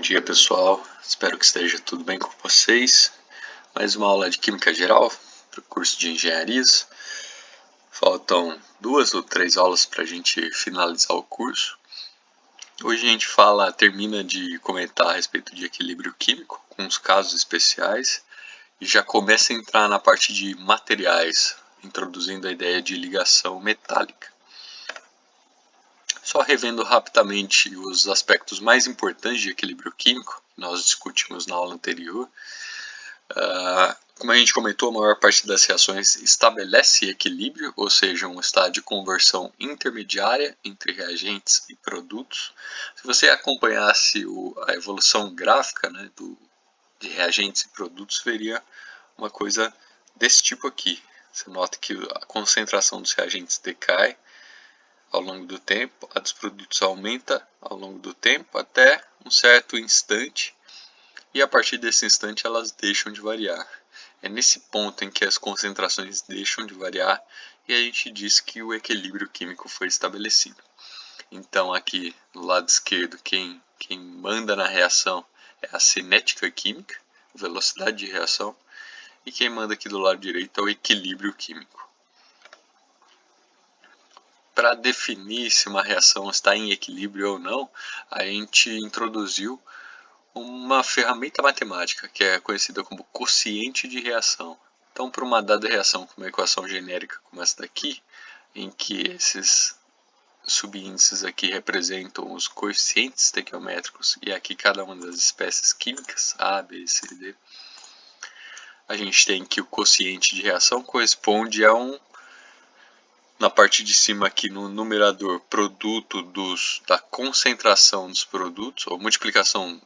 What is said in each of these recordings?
dia, pessoal, espero que esteja tudo bem com vocês. Mais uma aula de Química Geral para o curso de Engenharias. Faltam 2 ou 3 aulas para a gente finalizar o curso. Hoje a gente termina de comentar a respeito de equilíbrio químico, com uns casos especiais, e já começa a entrar na parte de materiais, introduzindo a ideia de ligação metálica. Só revendo rapidamente os aspectos mais importantes de equilíbrio químico, que nós discutimos na aula anterior. Como a gente comentou, a maior parte das reações estabelece equilíbrio, ou seja, um estado de conversão intermediária entre reagentes e produtos. Se você acompanhasse a evolução gráfica, né, de reagentes e produtos, veria uma coisa desse tipo aqui. Você nota que a concentração dos reagentes decai ao longo do tempo, a dos produtos aumenta ao longo do tempo até um certo instante, e a partir desse instante elas deixam de variar. É nesse ponto em que as concentrações deixam de variar e a gente diz que o equilíbrio químico foi estabelecido. Então aqui no lado esquerdo quem manda na reação é a cinética química, velocidade de reação, e quem manda aqui do lado direito é o equilíbrio químico. Para definir se uma reação está em equilíbrio ou não, a gente introduziu uma ferramenta matemática que é conhecida como quociente de reação. Então, para uma dada reação com uma equação genérica como essa daqui, em que esses subíndices aqui representam os coeficientes estequiométricos e aqui cada uma das espécies químicas, A, B, C, D, a gente tem que o quociente de reação corresponde a na parte de cima aqui no numerador, produto da concentração dos produtos, ou multiplicação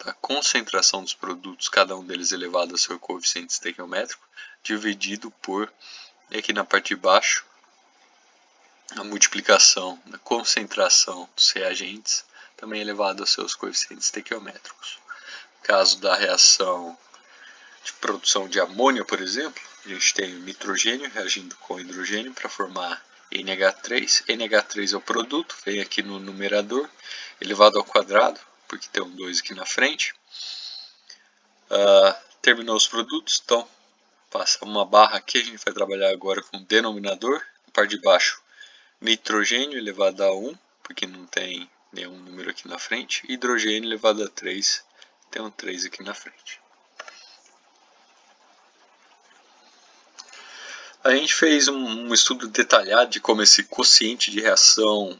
da concentração dos produtos, cada um deles elevado ao seu coeficiente estequiométrico, dividido por, e aqui na parte de baixo, a multiplicação da concentração dos reagentes, também elevado aos seus coeficientes estequiométricos. No caso da reação de produção de amônia, por exemplo, a gente tem o nitrogênio reagindo com hidrogênio para formar NH3. NH3 é o produto, vem aqui no numerador, elevado ao quadrado, porque tem um 2 aqui na frente. Terminou os produtos, então passa uma barra aqui, a gente vai trabalhar agora com o denominador. Na parte de baixo, nitrogênio elevado a 1, porque não tem nenhum número aqui na frente. Hidrogênio elevado a 3, tem um 3 aqui na frente. A gente fez um estudo detalhado de como esse quociente de reação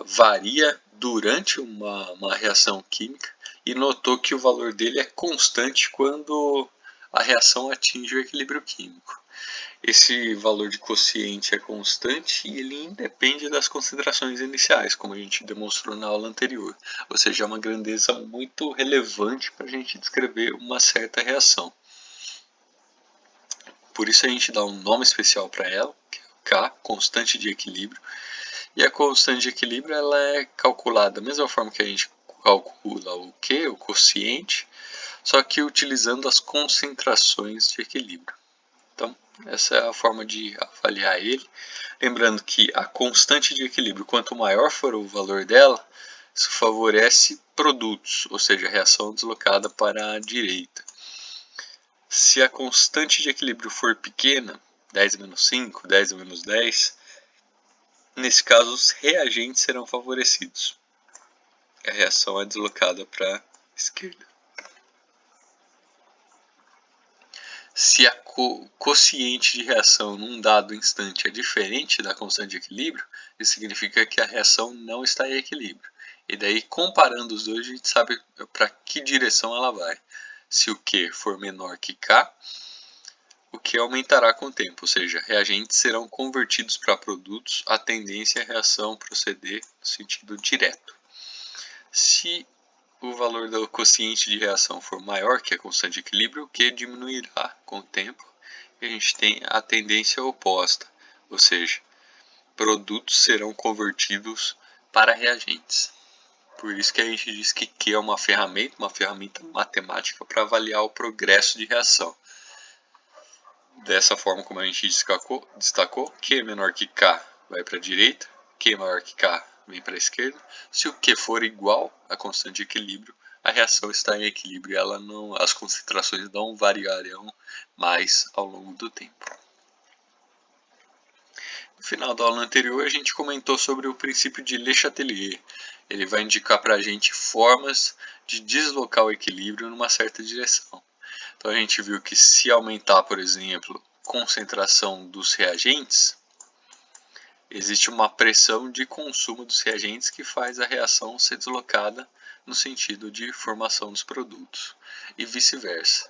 varia durante uma reação química e notou que o valor dele é constante quando a reação atinge o equilíbrio químico. Esse valor de quociente é constante e ele independe das concentrações iniciais, como a gente demonstrou na aula anterior. Ou seja, é uma grandeza muito relevante para a gente descrever uma certa reação. Por isso a gente dá um nome especial para ela, que é o K, constante de equilíbrio. E a constante de equilíbrio ela é calculada da mesma forma que a gente calcula o Q, o quociente, só que utilizando as concentrações de equilíbrio. Então, essa é a forma de avaliar ele. Lembrando que a constante de equilíbrio, quanto maior for o valor dela, isso favorece produtos, ou seja, a reação deslocada para a direita. Se a constante de equilíbrio for pequena, 10 a menos 5, 10 a menos 10, nesse caso os reagentes serão favorecidos. A reação é deslocada para a esquerda. Se a quociente de reação num dado instante é diferente da constante de equilíbrio, isso significa que a reação não está em equilíbrio. E daí, comparando os dois, a gente sabe para que direção ela vai. Se o Q for menor que K, o que aumentará com o tempo, ou seja, reagentes serão convertidos para produtos, a tendência é a reação proceder no sentido direto. Se o valor do quociente de reação for maior que a constante de equilíbrio, o Q diminuirá com o tempo, e a gente tem a tendência oposta, ou seja, produtos serão convertidos para reagentes. Por isso que a gente diz que Q é uma ferramenta matemática para avaliar o progresso de reação. Dessa forma como a gente destacou, Q menor que K vai para a direita, Q maior que K vem para a esquerda. Se o Q for igual à constante de equilíbrio, a reação está em equilíbrio, ela não, as concentrações não variarão mais ao longo do tempo. No final da aula anterior, a gente comentou sobre o princípio de Le Chatelier. Ele vai indicar para a gente formas de deslocar o equilíbrio numa certa direção. Então a gente viu que se aumentar, por exemplo, a concentração dos reagentes, existe uma pressão de consumo dos reagentes que faz a reação ser deslocada no sentido de formação dos produtos e vice-versa.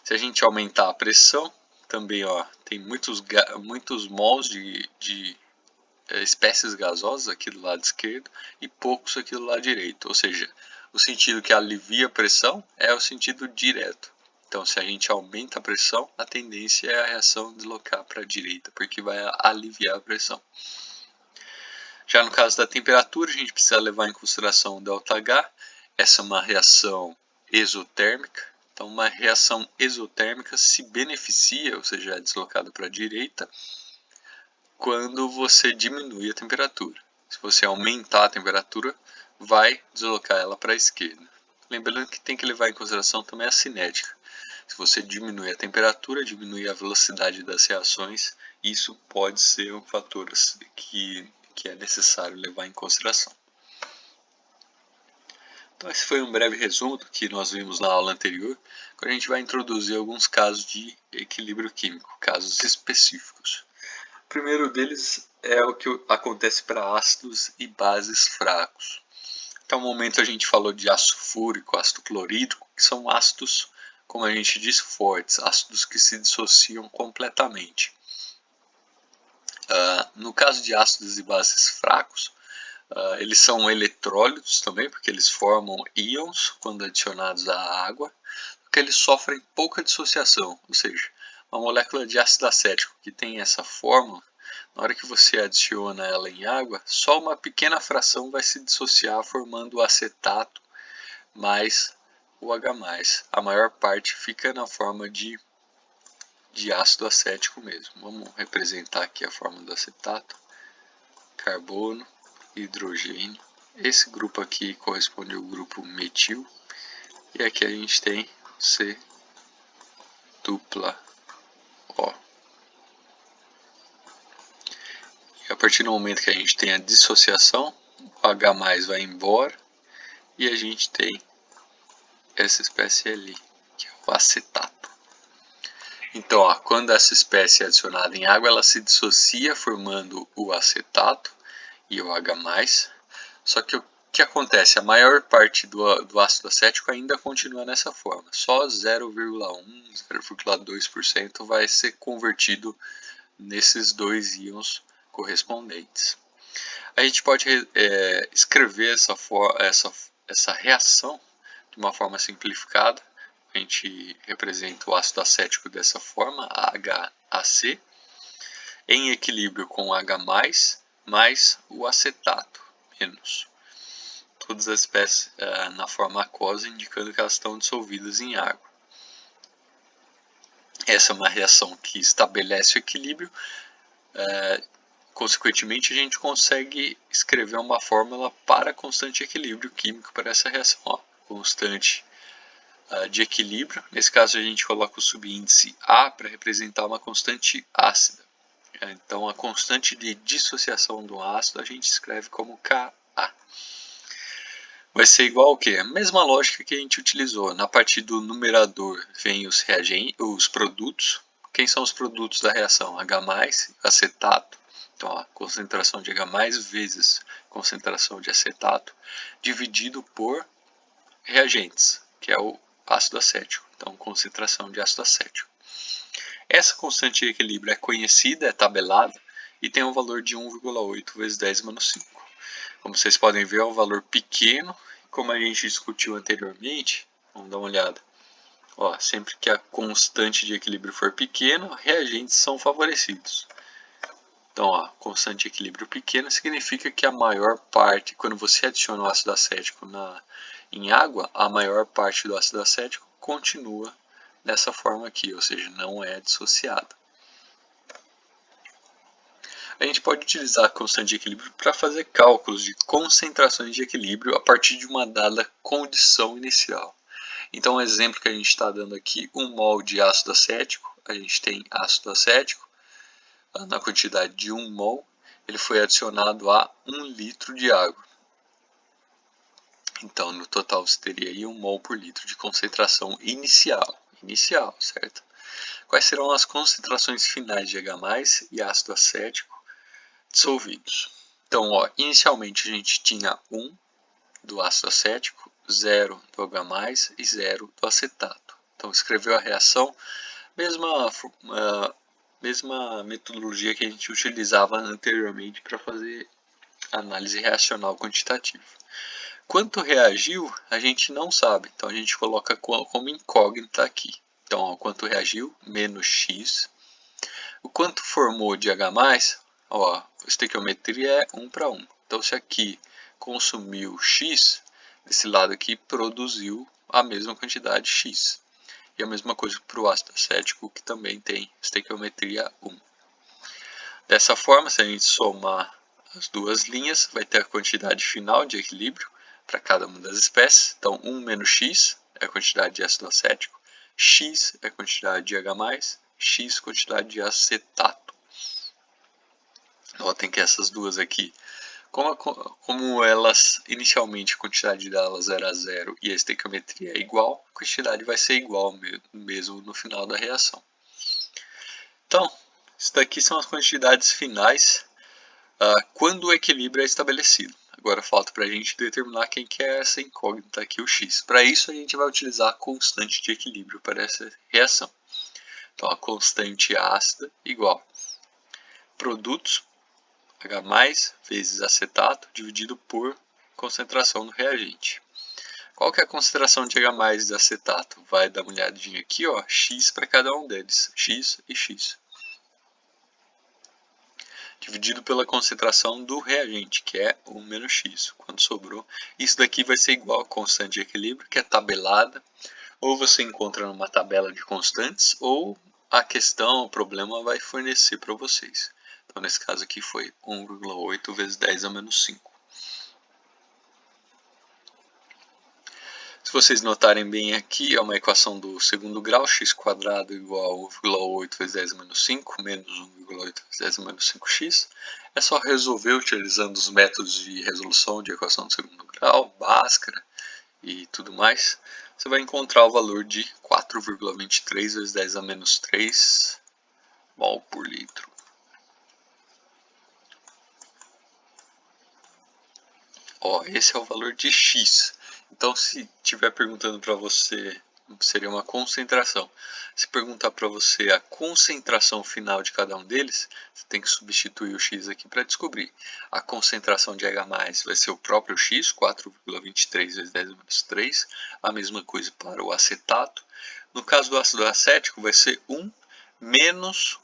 Se a gente aumentar a pressão, também tem muitos mols de espécies gasosas aqui do lado esquerdo e poucos aqui do lado direito, ou seja, o sentido que alivia a pressão é o sentido direto. Então, se a gente aumenta a pressão, a tendência é a reação deslocar para a direita, porque vai aliviar a pressão. Já no caso da temperatura, a gente precisa levar em consideração o ΔH. Essa é uma reação exotérmica. Então, uma reação exotérmica se beneficia, ou seja, é deslocada para a direita, quando você diminui a temperatura. Se você aumentar a temperatura, vai deslocar ela para a esquerda. Lembrando que tem que levar em consideração também a cinética. Se você diminui a temperatura, diminui a velocidade das reações, isso pode ser um fator que é necessário levar em consideração. Então esse foi um breve resumo do que nós vimos na aula anterior. Agora a gente vai introduzir alguns casos de equilíbrio químico, casos específicos. O primeiro deles é o que acontece para ácidos e bases fracos. Até o momento a gente falou de ácido fúrico, ácido clorídrico, que são ácidos, como a gente diz, fortes, ácidos que se dissociam completamente. No caso de ácidos e bases fracos, eles são eletrólitos também, porque eles formam íons quando adicionados à água, porque eles sofrem pouca dissociação, ou seja, uma molécula de ácido acético que tem essa fórmula, na hora que você adiciona ela em água, só uma pequena fração vai se dissociar formando o acetato mais o H+. A maior parte fica na forma de ácido acético mesmo. Vamos representar aqui a forma do acetato. Carbono, hidrogênio. Esse grupo aqui corresponde ao grupo metil. E aqui a gente tem C dupla O. E a partir do momento que a gente tem a dissociação, o H+ vai embora e a gente tem essa espécie ali, que é o acetato. Então, quando essa espécie é adicionada em água, ela se dissocia formando o acetato e o H+. Só que o que acontece? A maior parte do ácido acético ainda continua nessa forma. Só 0,1, 0,2% vai ser convertido nesses dois íons correspondentes. A gente pode escrever essa reação de uma forma simplificada. A gente representa o ácido acético dessa forma, HAC, em equilíbrio com H+, mais o acetato, menos. Todas as espécies na forma aquosa, indicando que elas estão dissolvidas em água. Essa é uma reação que estabelece o equilíbrio. Consequentemente, a gente consegue escrever uma fórmula para a constante de equilíbrio químico para essa reação. Constante de equilíbrio, nesse caso a gente coloca o subíndice A para representar uma constante ácida. Então a constante de dissociação do ácido a gente escreve como Ka. Vai ser igual ao que? A mesma lógica que a gente utilizou. Na parte do numerador vem os produtos. Quem são os produtos da reação? H+, acetato. Então a concentração de H+ vezes concentração de acetato dividido por reagentes, que é o ácido acético. Então concentração de ácido acético. Essa constante de equilíbrio é conhecida, é tabelada e tem um valor de 1,8 vezes 10⁻⁵. Como vocês podem ver, é um valor pequeno. Como a gente discutiu anteriormente, vamos dar uma olhada. Sempre que a constante de equilíbrio for pequena, reagentes são favorecidos. Então, constante de equilíbrio pequena significa que a maior parte, quando você adiciona o ácido acético em água, a maior parte do ácido acético continua dessa forma aqui, ou seja, não é dissociada. A gente pode utilizar a constante de equilíbrio para fazer cálculos de concentrações de equilíbrio a partir de uma dada condição inicial. Então, o exemplo que a gente está dando aqui, 1 mol de ácido acético, a gente tem ácido acético, na quantidade de 1 mol, ele foi adicionado a 1 litro de água. Então, no total, você teria aí 1 mol por litro de concentração inicial, certo? Quais serão as concentrações finais de H+, e ácido acético dissolvidos? Então, ó, inicialmente a gente tinha 1 do ácido acético, 0 do H+, e 0 do acetato. Então, escreveu a reação, mesma metodologia que a gente utilizava anteriormente para fazer análise reacional quantitativa. Quanto reagiu, a gente não sabe, então a gente coloca como incógnita aqui. Então, ó, quanto reagiu, menos x. O quanto formou de H+, ó, a estequiometria é 1 para 1. Então, se aqui consumiu x, desse lado aqui produziu a mesma quantidade x. E a mesma coisa para o ácido acético, que também tem estequiometria 1. Dessa forma, se a gente somar as duas linhas, vai ter a quantidade final de equilíbrio para cada uma das espécies. Então, 1 menos x é a quantidade de ácido acético, x é a quantidade de H+, x quantidade de acetato. Notem que essas duas aqui, como elas inicialmente a quantidade delas era 0 e a estequiometria é igual, a quantidade vai ser igual mesmo no final da reação. Então, isso daqui são as quantidades finais quando o equilíbrio é estabelecido. Agora falta para a gente determinar quem que é essa incógnita aqui, o x. Para isso a gente vai utilizar a constante de equilíbrio para essa reação. Então a constante ácida igual produtos H+ vezes acetato dividido por concentração do reagente. Qual que é a concentração de H+ de acetato? Vai dar uma olhadinha aqui, ó, x para cada um deles, x e x. Dividido pela concentração do reagente, que é 1 menos x, quando sobrou. Isso daqui vai ser igual a constante de equilíbrio, que é tabelada, ou você encontra numa tabela de constantes, ou a questão, o problema vai fornecer para vocês. Então, nesse caso aqui foi 1,8 vezes 10 a menos 5. Se vocês notarem bem aqui, é uma equação do segundo grau, x² igual a 1,8 vezes 10 a menos 5, menos 1,8 vezes 10 a menos 5x. É só resolver utilizando os métodos de resolução de equação do segundo grau, Bhaskara e tudo mais. Você vai encontrar o valor de 4,23 vezes 10 a menos 3 mol por litro. Ó, esse é o valor de x. Então, se estiver perguntando para você, seria uma concentração. Se perguntar para você a concentração final de cada um deles, você tem que substituir o x aqui para descobrir. A concentração de H+ vai ser o próprio x, 4,23 vezes 10 a menos 3. A mesma coisa para o acetato. No caso do ácido acético, vai ser 1 menos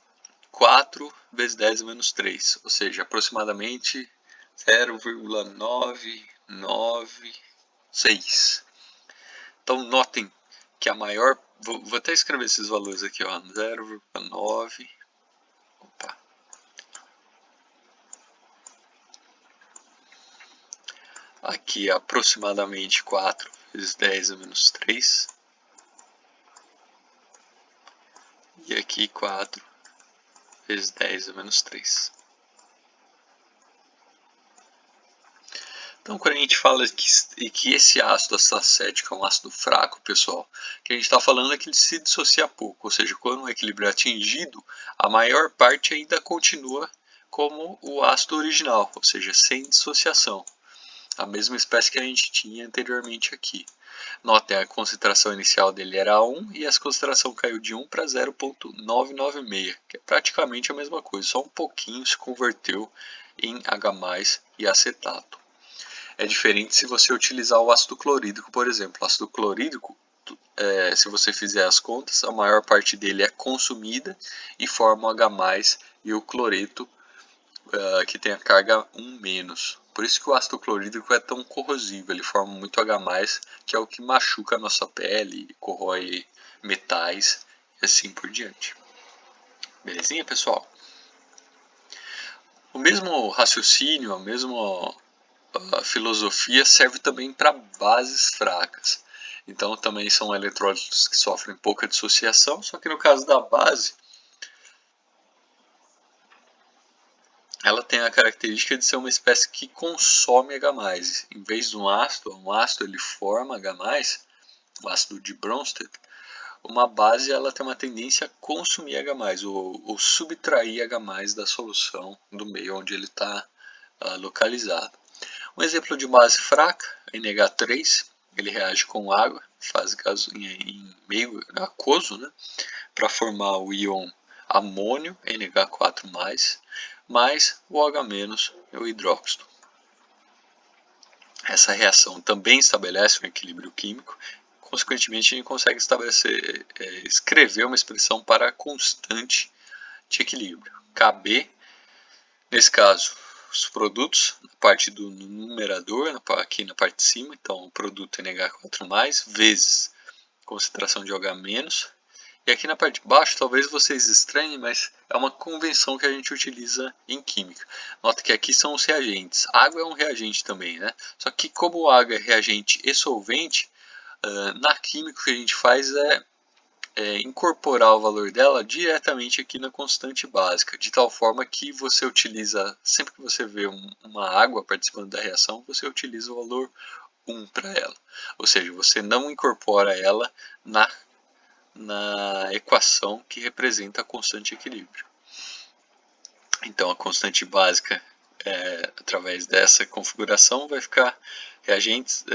4 vezes 10 a menos 3. Ou seja, aproximadamente 0,996. Então, notem que a maior... Vou até escrever esses valores aqui, ó. 0,9... Opa. Aqui, aproximadamente 4 vezes 10 a menos 3. E aqui, 4 vezes 10 a menos 3. Então, quando a gente fala que esse ácido acético é um ácido fraco, pessoal, o que a gente está falando é que ele se dissocia pouco, ou seja, quando o equilíbrio é atingido, a maior parte ainda continua como o ácido original, ou seja, sem dissociação. A mesma espécie que a gente tinha anteriormente aqui. Notem, a concentração inicial dele era 1 e a concentração caiu de 1 para 0,996, que é praticamente a mesma coisa, só um pouquinho se converteu em H+ e acetato. É diferente se você utilizar o ácido clorídrico, por exemplo. O ácido clorídrico, se você fizer as contas, a maior parte dele é consumida e forma o H+, e o cloreto, que tem a carga 1-. Por isso que o ácido clorídrico é tão corrosivo, ele forma muito H+, que é o que machuca a nossa pele, corrói metais e assim por diante. Belezinha, pessoal? O mesmo raciocínio, a mesma filosofia serve também para bases fracas. Então também são eletrólitos que sofrem pouca dissociação, só que no caso da base, ela tem a característica de ser uma espécie que consome H+. Em vez de um ácido ele forma H+, o ácido de Bronsted. Uma base ela tem uma tendência a consumir H+, ou subtrair H+, da solução do meio onde ele está localizado. Um exemplo de base fraca, NH3, ele reage com água, faz em meio aquoso, né, para formar o íon amônio, NH4+, mais o H- é o hidróxido. Essa reação também estabelece um equilíbrio químico, consequentemente a gente consegue escrever uma expressão para a constante de equilíbrio, Kb, nesse caso, os produtos, na parte do numerador, aqui na parte de cima, então o produto NH4+, vezes concentração de OH-, e aqui na parte de baixo, talvez vocês estranhem, mas é uma convenção que a gente utiliza em química. Nota que aqui são os reagentes. Água é um reagente também, né? Só que como água é reagente e solvente, na química o que a gente faz é incorporar o valor dela diretamente aqui na constante básica, de tal forma que você utiliza, sempre que você vê uma água participando da reação, você utiliza o valor 1 para ela. Ou seja, você não incorpora ela na equação que representa a constante de equilíbrio. Então a constante básica, através dessa configuração, vai ficar reagentes,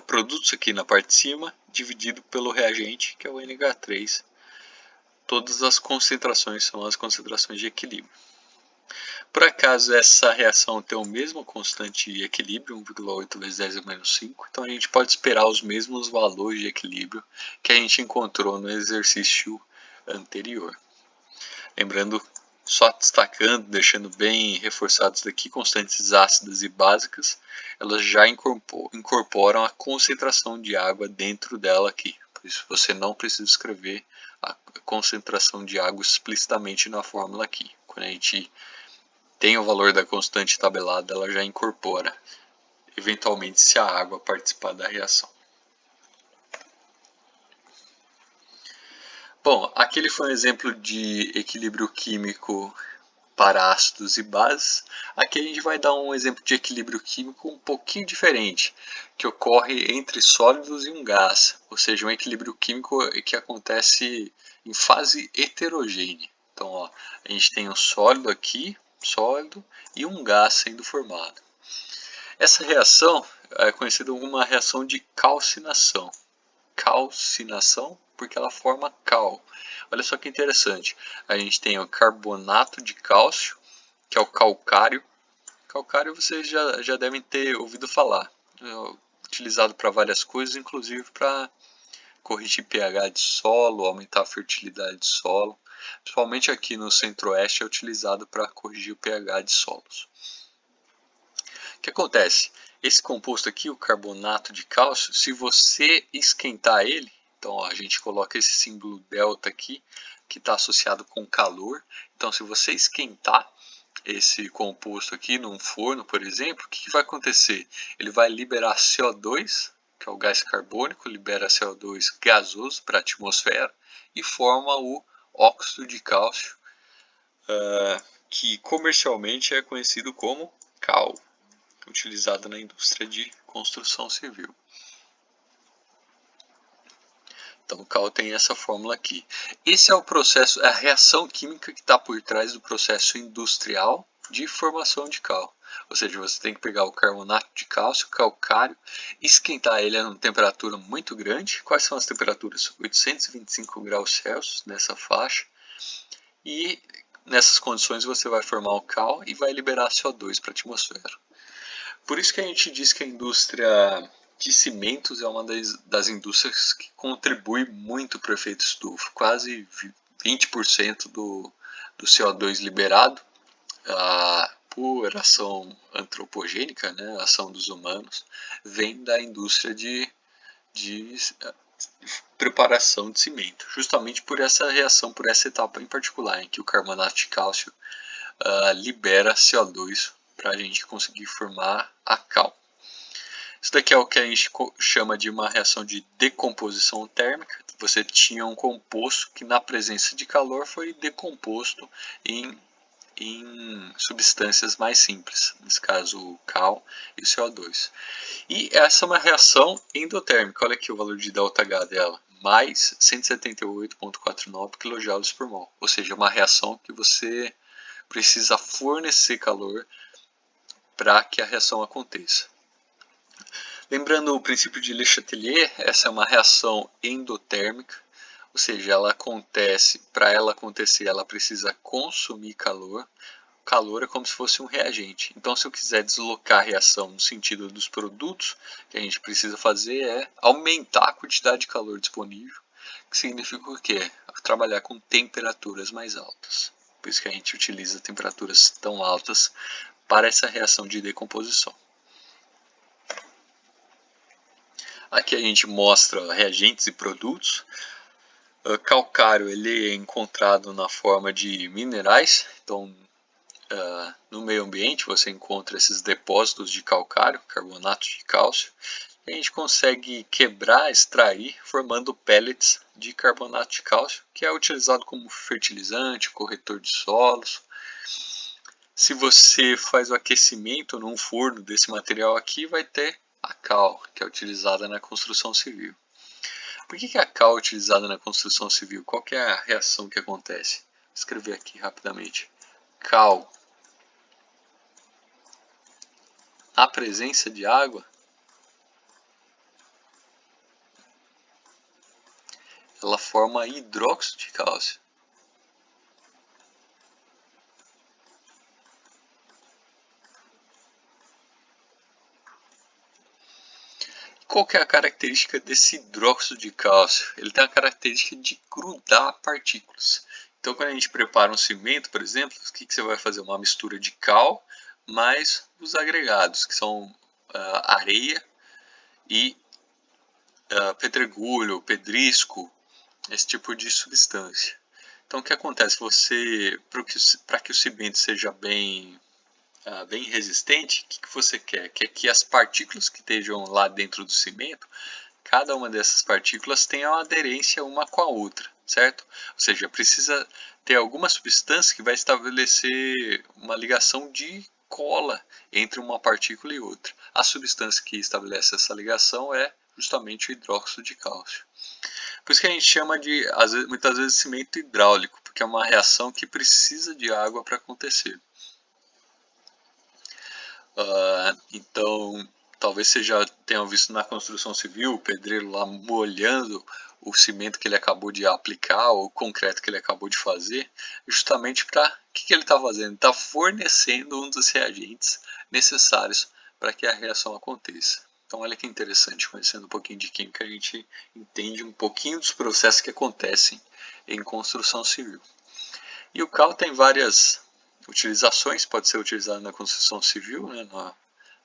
produtos aqui na parte de cima, dividido pelo reagente, que é o NH3. Todas as concentrações são as concentrações de equilíbrio. Por acaso essa reação tem o mesmo constante de equilíbrio, 1,8 vezes 10 a menos 5, então a gente pode esperar os mesmos valores de equilíbrio que a gente encontrou no exercício anterior. Lembrando, só destacando, deixando bem reforçados daqui, constantes ácidas e básicas, elas já incorporam a concentração de água dentro dela aqui. Por isso você não precisa escrever a concentração de água explicitamente na fórmula aqui. Quando a gente tem o valor da constante tabelada, ela já incorpora, eventualmente, se a água participar da reação. Bom, aquele foi um exemplo de equilíbrio químico para ácidos e bases. Aqui a gente vai dar um exemplo de equilíbrio químico um pouquinho diferente, que ocorre entre sólidos e um gás, ou seja, um equilíbrio químico que acontece em fase heterogênea. Então, ó, a gente tem um sólido aqui, sólido, e um gás sendo formado. Essa reação é conhecida como uma reação de calcinação. Calcinação porque ela forma cal. Olha só que interessante. A gente tem o carbonato de cálcio, que é o calcário. Calcário vocês já devem ter ouvido falar. É utilizado para várias coisas, inclusive para corrigir pH de solo, aumentar a fertilidade de solo. Principalmente aqui no centro-oeste é utilizado para corrigir o pH de solos. O que acontece? Esse composto aqui, o carbonato de cálcio, se você esquentar ele, então ó, a gente coloca esse símbolo delta aqui, que está associado com calor. Então se você esquentar esse composto aqui num forno, por exemplo, o que vai acontecer? Ele vai liberar CO2, que é o gás carbônico, libera CO2 gasoso para a atmosfera e forma o óxido de cálcio, que comercialmente é conhecido como cal, utilizado na indústria de construção civil. Então o cal tem essa fórmula aqui. Esse é o processo, a reação química que está por trás do processo industrial de formação de cal. Ou seja, você tem que pegar o carbonato de cálcio, calcário, esquentar ele a uma temperatura muito grande. Quais são as temperaturas? 825 graus Celsius nessa faixa. E nessas condições você vai formar o cal e vai liberar CO2 para a atmosfera. Por isso que a gente diz que a indústria de cimentos é uma das indústrias que contribui muito para o efeito estufa. Quase 20% do CO2 liberado por ação antropogênica, né, ação dos humanos, vem da indústria de preparação de cimento. Justamente por essa reação, por essa etapa em particular, em que o carbonato de cálcio libera CO2 para a gente conseguir formar a cal. Isso daqui é o que a gente chama de uma reação de decomposição térmica. Você tinha um composto que na presença de calor foi decomposto em substâncias mais simples, nesse caso o cal e o CO2. E essa é uma reação endotérmica, olha aqui o valor de ΔH dela, mais 178,49 kJ por mol, ou seja, uma reação que você precisa fornecer calor para que a reação aconteça. Lembrando o princípio de Le Chatelier, essa é uma reação endotérmica, ou seja, ela acontece, para ela acontecer, ela precisa consumir calor. Calor é como se fosse um reagente. Então, se eu quiser deslocar a reação no sentido dos produtos, o que a gente precisa fazer é aumentar a quantidade de calor disponível, que significa o quê? Trabalhar com temperaturas mais altas. Por isso que a gente utiliza temperaturas tão altas para essa reação de decomposição. Aqui a gente mostra reagentes e produtos. O calcário ele é encontrado na forma de minerais, então no meio ambiente você encontra esses depósitos de calcário, carbonato de cálcio, e a gente consegue quebrar, extrair, formando pellets de carbonato de cálcio, que é utilizado como fertilizante, corretor de solos. Se você faz o aquecimento num forno desse material aqui, vai ter a cal, que é utilizada na construção civil. Por que a cal é utilizada na construção civil? Qual que é a reação que acontece? Vou escrever aqui rapidamente. Cal, na presença de água, ela forma hidróxido de cálcio. Qual que é a característica desse hidróxido de cálcio? Ele tem a característica de grudar partículas. Então, quando a gente prepara um cimento, por exemplo, o que você vai fazer? Uma mistura de cal mais os agregados, que são areia e pedregulho, pedrisco, esse tipo de substância. Então, o que acontece? Para que o cimento seja bem resistente, o que você quer? Quer que as partículas que estejam lá dentro do cimento, cada uma dessas partículas tenha uma aderência uma com a outra, certo? Ou seja, precisa ter alguma substância que vai estabelecer uma ligação de cola entre uma partícula e outra. A substância que estabelece essa ligação é justamente o hidróxido de cálcio. Por isso que a gente chama de, muitas vezes, cimento hidráulico, porque é uma reação que precisa de água para acontecer. Então, talvez você já tenha visto na construção civil o pedreiro lá molhando o cimento que ele acabou de aplicar, ou o concreto que ele acabou de fazer, justamente para o que ele está fazendo? Ele está fornecendo um dos reagentes necessários para que a reação aconteça. Então, olha que interessante, conhecendo um pouquinho de química, a gente entende um pouquinho dos processos que acontecem em construção civil. E o cal tem várias utilizações, pode ser utilizado na construção civil, né,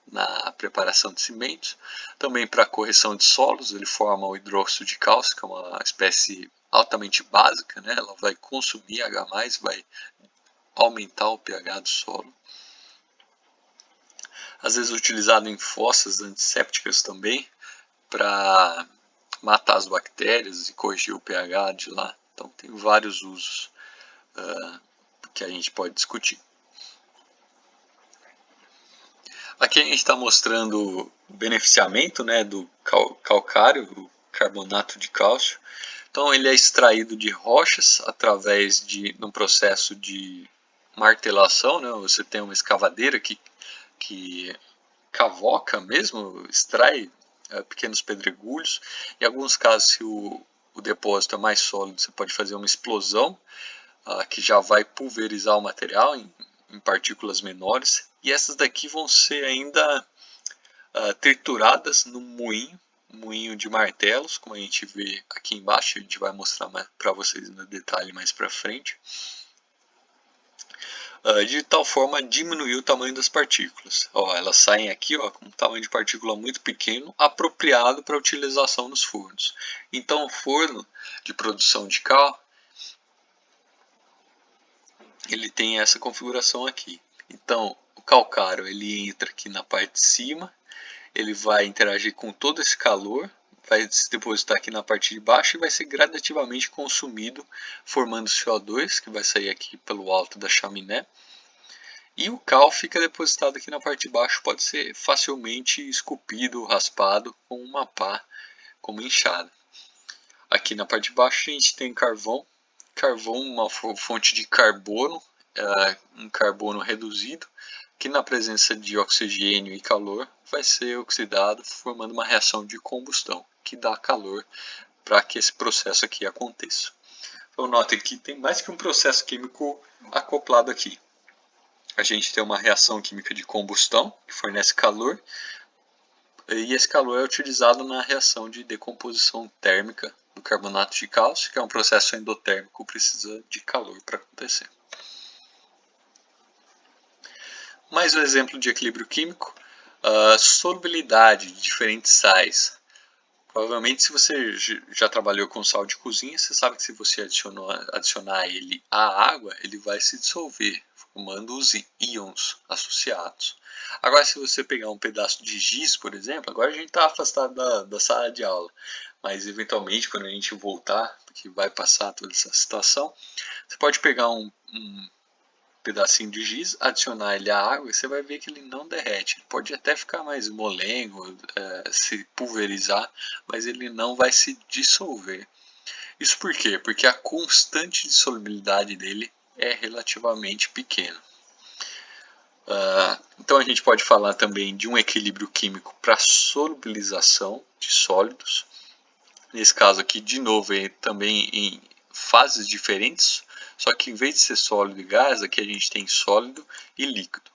na preparação de cimentos, também para correção de solos. Ele forma o hidróxido de cálcio, que é uma espécie altamente básica, né, ela vai consumir H+, vai aumentar o pH do solo. Às vezes utilizado em fossas antissépticas também, para matar as bactérias e corrigir o pH de lá. Então tem vários usos que a gente pode discutir. Aqui a gente está mostrando o beneficiamento, né, do calcário, o carbonato de cálcio. Então ele é extraído de rochas através de um processo de martelação, né? Você tem uma escavadeira que cavoca mesmo, extrai pequenos pedregulhos. Em alguns casos, se o depósito é mais sólido, você pode fazer uma explosão que já vai pulverizar o material em partículas menores. E essas daqui vão ser ainda trituradas no moinho de martelos, como a gente vê aqui embaixo. A gente vai mostrar para vocês no detalhe mais para frente. De tal forma a diminuir o tamanho das partículas. Elas saem aqui com um tamanho de partícula muito pequeno, apropriado para utilização nos fornos. Então o forno de produção de cal, ele tem essa configuração aqui. Então, o calcário ele entra aqui na parte de cima, ele vai interagir com todo esse calor, vai se depositar aqui na parte de baixo e vai ser gradativamente consumido, formando CO2, que vai sair aqui pelo alto da chaminé. E o cal fica depositado aqui na parte de baixo, pode ser facilmente esculpido, raspado com uma pá como enxada. Aqui na parte de baixo a gente tem carvão, uma fonte de carbono, um carbono reduzido, que na presença de oxigênio e calor vai ser oxidado, formando uma reação de combustão, que dá calor para que esse processo aqui aconteça. Então notem que tem mais que um processo químico acoplado aqui. A gente tem uma reação química de combustão, que fornece calor, e esse calor é utilizado na reação de decomposição térmica do carbonato de cálcio, que é um processo endotérmico que precisa de calor para acontecer. Mais um exemplo de equilíbrio químico, solubilidade de diferentes sais. Provavelmente, se você já trabalhou com sal de cozinha, você sabe que se você adicionar ele à água, ele vai se dissolver, formando os íons associados. Agora, se você pegar um pedaço de giz, por exemplo, agora a gente está afastado da sala de aula, mas eventualmente, quando a gente voltar, porque vai passar toda essa situação, você pode pegar um pedacinho de giz, adicionar ele à água e você vai ver que ele não derrete. Ele pode até ficar mais molengo, se pulverizar, mas ele não vai se dissolver. Isso por quê? Porque a constante de solubilidade dele é relativamente pequena. Então a gente pode falar também de um equilíbrio químico para solubilização de sólidos. Nesse caso aqui, de novo, é também em fases diferentes, só que em vez de ser sólido e gás, aqui a gente tem sólido e líquido.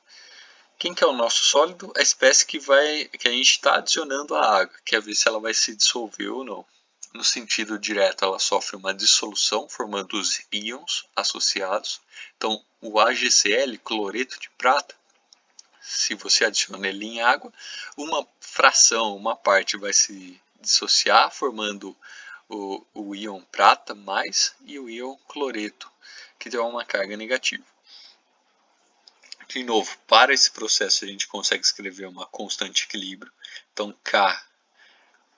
Quem que é o nosso sólido? A espécie que a gente está adicionando à água, quer ver se ela vai se dissolver ou não. No sentido direto, ela sofre uma dissolução, formando os íons associados. Então, o AgCl, cloreto de prata, se você adiciona ele em água, uma fração, uma parte vai se dissociar, formando o íon prata mais e o íon cloreto, que dá uma carga negativa. De novo, para esse processo a gente consegue escrever uma constante de equilíbrio. Então, K,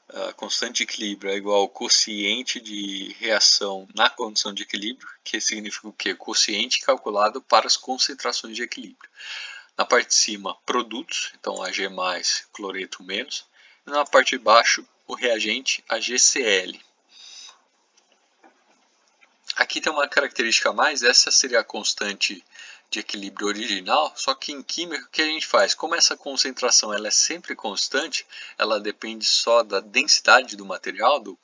a constante de equilíbrio, é igual ao quociente de reação na condição de equilíbrio, que significa o quê? Quociente calculado para as concentrações de equilíbrio. Na parte de cima, produtos, então Ag+, cloreto menos. E na parte de baixo, o reagente AgCl. Aqui tem uma característica a mais, essa seria a constante de equilíbrio original, só que em química o que a gente faz? Como essa concentração ela é sempre constante, ela depende só da densidade do material, do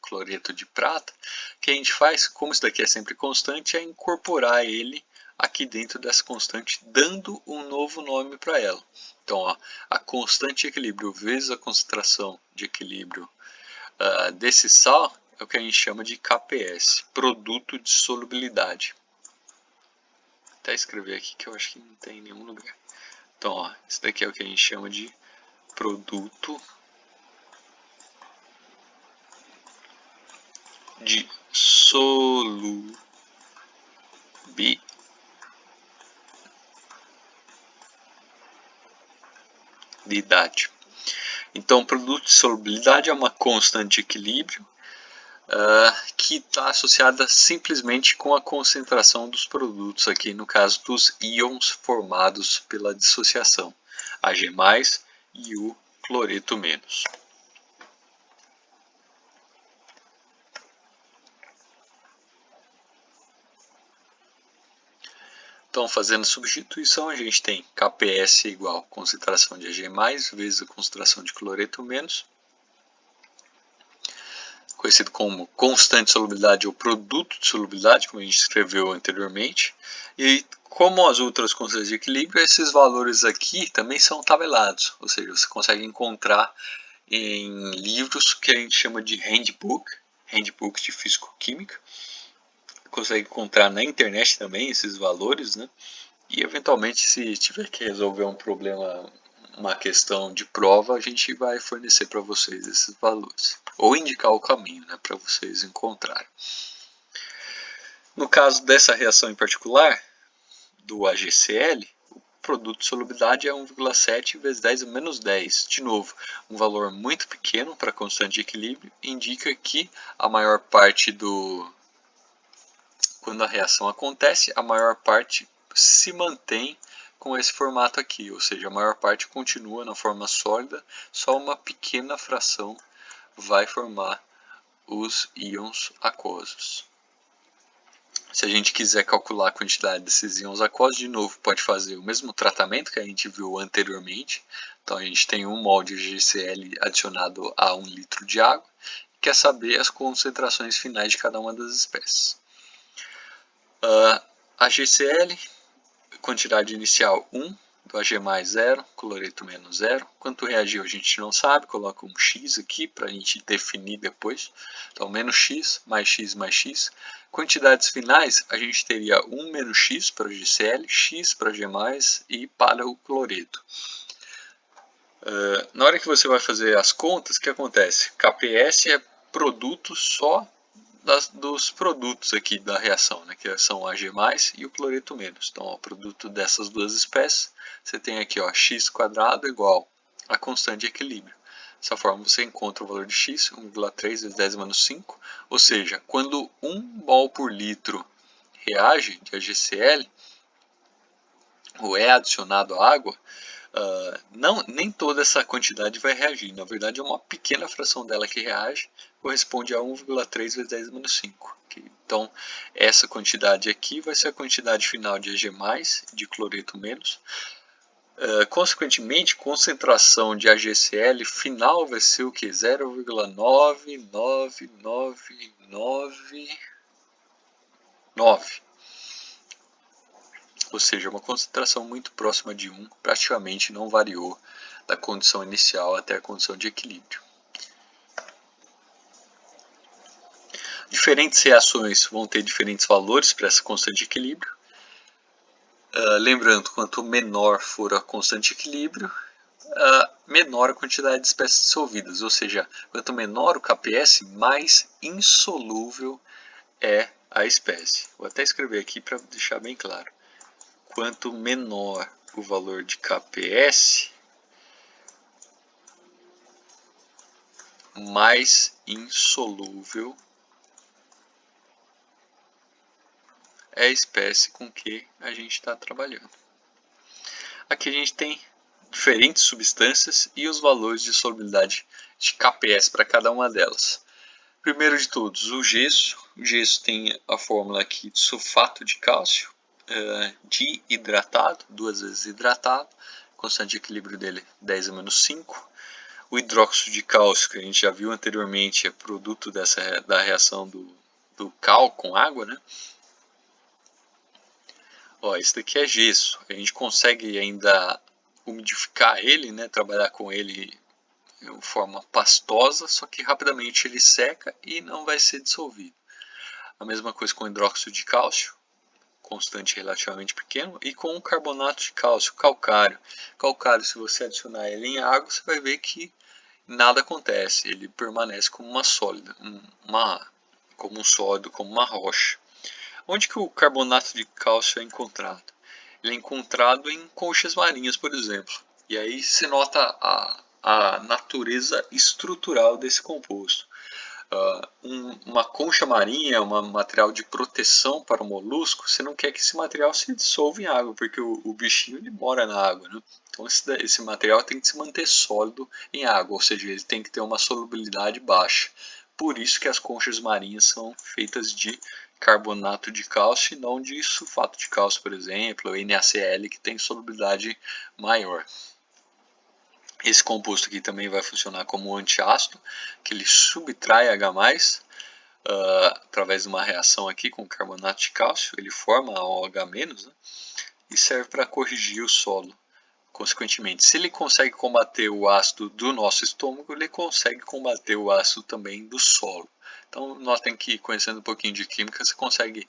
cloreto de prata, o que a gente faz, como isso daqui é sempre constante, é incorporar ele aqui dentro dessa constante, dando um novo nome para ela. Então, ó, a constante de equilíbrio vezes a concentração de equilíbrio desse sal é o que a gente chama de KPS, produto de solubilidade. Vou até escrever aqui que eu acho que não tem em nenhum lugar. Então, ó, esse daqui é o que a gente chama de produto de solubilidade. Então, o produto de solubilidade é uma constante de equilíbrio que está associada simplesmente com a concentração dos produtos, aqui no caso dos íons formados pela dissociação, Ag+, e o cloreto menos. Então, fazendo substituição, a gente tem KPS igual a concentração de Ag+, vezes a concentração de cloreto menos, conhecido como constante de solubilidade ou produto de solubilidade, como a gente escreveu anteriormente. E como as outras constantes de equilíbrio, esses valores aqui também são tabelados, ou seja, você consegue encontrar em livros que a gente chama de handbook de físico-química. Consegue encontrar na internet também esses valores, né? E eventualmente, se tiver que resolver um problema, uma questão de prova, a gente vai fornecer para vocês esses valores. Ou indicar o caminho, né, para vocês encontrarem. No caso dessa reação em particular, do AgCl, o produto de solubilidade é 1,7 vezes 10 a menos 10. De novo, um valor muito pequeno para a constante de equilíbrio, indica que a maior parte quando a reação acontece, a maior parte se mantém com esse formato aqui, ou seja, a maior parte continua na forma sólida, só uma pequena fração vai formar os íons aquosos. Se a gente quiser calcular a quantidade desses íons aquosos, de novo, pode fazer o mesmo tratamento que a gente viu anteriormente. Então, a gente tem 1 mol de AgCl adicionado a 1 litro de água, e quer saber as concentrações finais de cada uma das espécies. AgCl, quantidade inicial 1, do Ag+, 0, cloreto menos 0. Quanto reagiu a gente não sabe, coloca um x aqui para a gente definir depois. Então, menos x, mais x, mais x. Quantidades finais, a gente teria 1 menos x para o AgCl, x para o Ag+, e para o cloreto. Na hora que você vai fazer as contas, o que acontece? KPS é produto só dos produtos aqui da reação, né, que são o Ag+, e o cloreto menos. Então, o produto dessas duas espécies, você tem aqui ó, x² igual a constante de equilíbrio. Dessa forma, você encontra o valor de x, 1,3 vezes 10 menos 5, ou seja, quando 1 mol por litro reage de AgCl, ou é adicionado à água, nem toda essa quantidade vai reagir. Na verdade, é uma pequena fração dela que reage, corresponde a 1,3 vezes 10 menos 5. Então, essa quantidade aqui vai ser a quantidade final de Ag+, de cloreto menos. Consequentemente, concentração de AgCl final vai ser o que? 0,99999. Ou seja, uma concentração muito próxima de 1, praticamente não variou da condição inicial até a condição de equilíbrio. Diferentes reações vão ter diferentes valores para essa constante de equilíbrio. Lembrando, quanto menor for a constante de equilíbrio, menor a quantidade de espécies dissolvidas, ou seja, quanto menor o KPS, mais insolúvel é a espécie. Vou até escrever aqui para deixar bem claro. Quanto menor o valor de KPS, mais insolúvel é a espécie com que a gente está trabalhando. Aqui a gente tem diferentes substâncias e os valores de solubilidade de KPS para cada uma delas. Primeiro de todos, o gesso. O gesso tem a fórmula aqui de sulfato de cálcio, dihidratado, 2 vezes hidratado, constante de equilíbrio dele 10 a menos 5. O hidróxido de cálcio, que a gente já viu anteriormente, é produto da reação do cal com água, né? Esse daqui é gesso. A gente consegue ainda umidificar ele, né? Trabalhar com ele de forma pastosa, só que rapidamente ele seca e não vai ser dissolvido. A mesma coisa com o hidróxido de cálcio, constante relativamente pequeno, e com o carbonato de cálcio, calcário. Calcário, se você adicionar ele em água, você vai ver que nada acontece, ele permanece como uma sólida, como um sólido, como uma rocha. Onde que o carbonato de cálcio é encontrado? Ele é encontrado em conchas marinhas, por exemplo. E aí você nota a natureza estrutural desse composto. Uma concha marinha é um material de proteção para o molusco. Você não quer que esse material se dissolva em água, porque o bichinho ele mora na água, né? Então esse material tem que se manter sólido em água, ou seja, ele tem que ter uma solubilidade baixa. Por isso que as conchas marinhas são feitas de carbonato de cálcio e não de sulfato de cálcio, por exemplo, ou NaCl, que tem solubilidade maior. Esse composto aqui também vai funcionar como antiácido, que ele subtrai H+, através de uma reação aqui com carbonato de cálcio, ele forma OH-, né, e serve para corrigir o solo. Consequentemente, se ele consegue combater o ácido do nosso estômago, ele consegue combater o ácido também do solo. Então, notem que conhecendo um pouquinho de química, você consegue,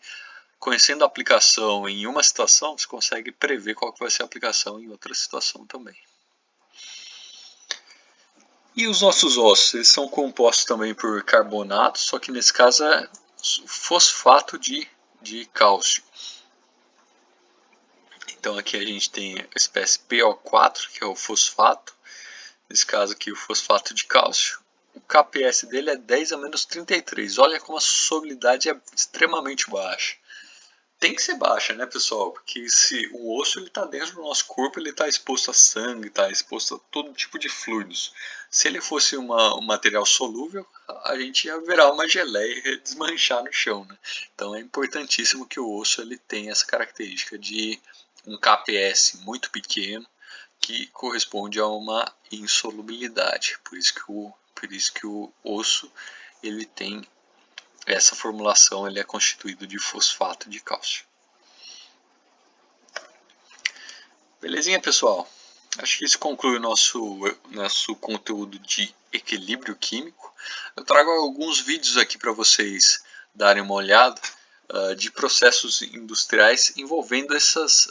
conhecendo a aplicação em uma situação, você consegue prever qual que vai ser a aplicação em outra situação também. E os nossos ossos, eles são compostos também por carbonato, só que nesse caso é fosfato de cálcio. Então aqui a gente tem a espécie PO4, que é o fosfato, nesse caso aqui o fosfato de cálcio. O KPS dele é 10 a menos 33, olha como a solubilidade é extremamente baixa. Tem que ser baixa, né, pessoal? Porque se o osso está dentro do nosso corpo, ele está exposto a sangue, está exposto a todo tipo de fluidos. Se ele fosse um material solúvel, a gente ia virar uma geleia e desmanchar no chão, né? Então é importantíssimo que o osso ele tenha essa característica de um KPS muito pequeno, que corresponde a uma insolubilidade. Por isso que o osso ele tem essa formulação, ele é constituído de fosfato de cálcio. Belezinha, pessoal? Acho que isso conclui o nosso conteúdo de equilíbrio químico. Eu trago alguns vídeos aqui para vocês darem uma olhada de processos industriais envolvendo esses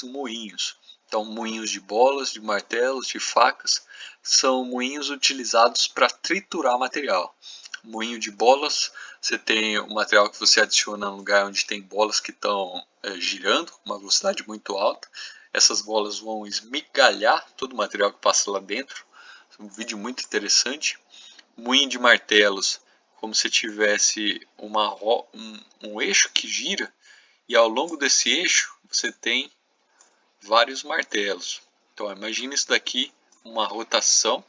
moinhos. Então, moinhos de bolas, de martelos, de facas, são moinhos utilizados para triturar material. Moinho de bolas, você tem o material que você adiciona no lugar onde tem bolas que estão girando, uma velocidade muito alta. Essas bolas vão esmigalhar todo o material que passa lá dentro. Um vídeo muito interessante. Moinho de martelos, como se tivesse um eixo que gira, e ao longo desse eixo você tem vários martelos. Então imagine isso daqui, uma rotação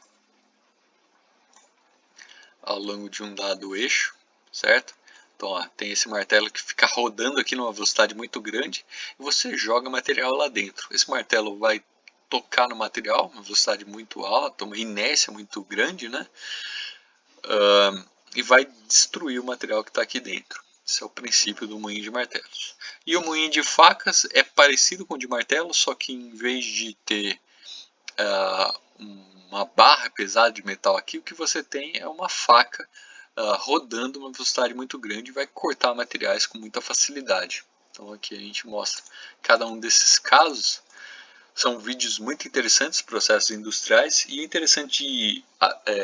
ao longo de um dado eixo, certo? Então ó, tem esse martelo que fica rodando aqui numa velocidade muito grande e você joga material lá dentro. Esse martelo vai tocar no material, uma velocidade muito alta, uma inércia muito grande, né? E vai destruir o material que está aqui dentro. Esse é o princípio do moinho de martelos. E o moinho de facas é parecido com o de martelo, só que em vez de ter uma barra pesada de metal aqui, o que você tem é uma faca rodando uma velocidade muito grande e vai cortar materiais com muita facilidade. Então aqui a gente mostra cada um desses casos. São vídeos muito interessantes, processos industriais, e interessante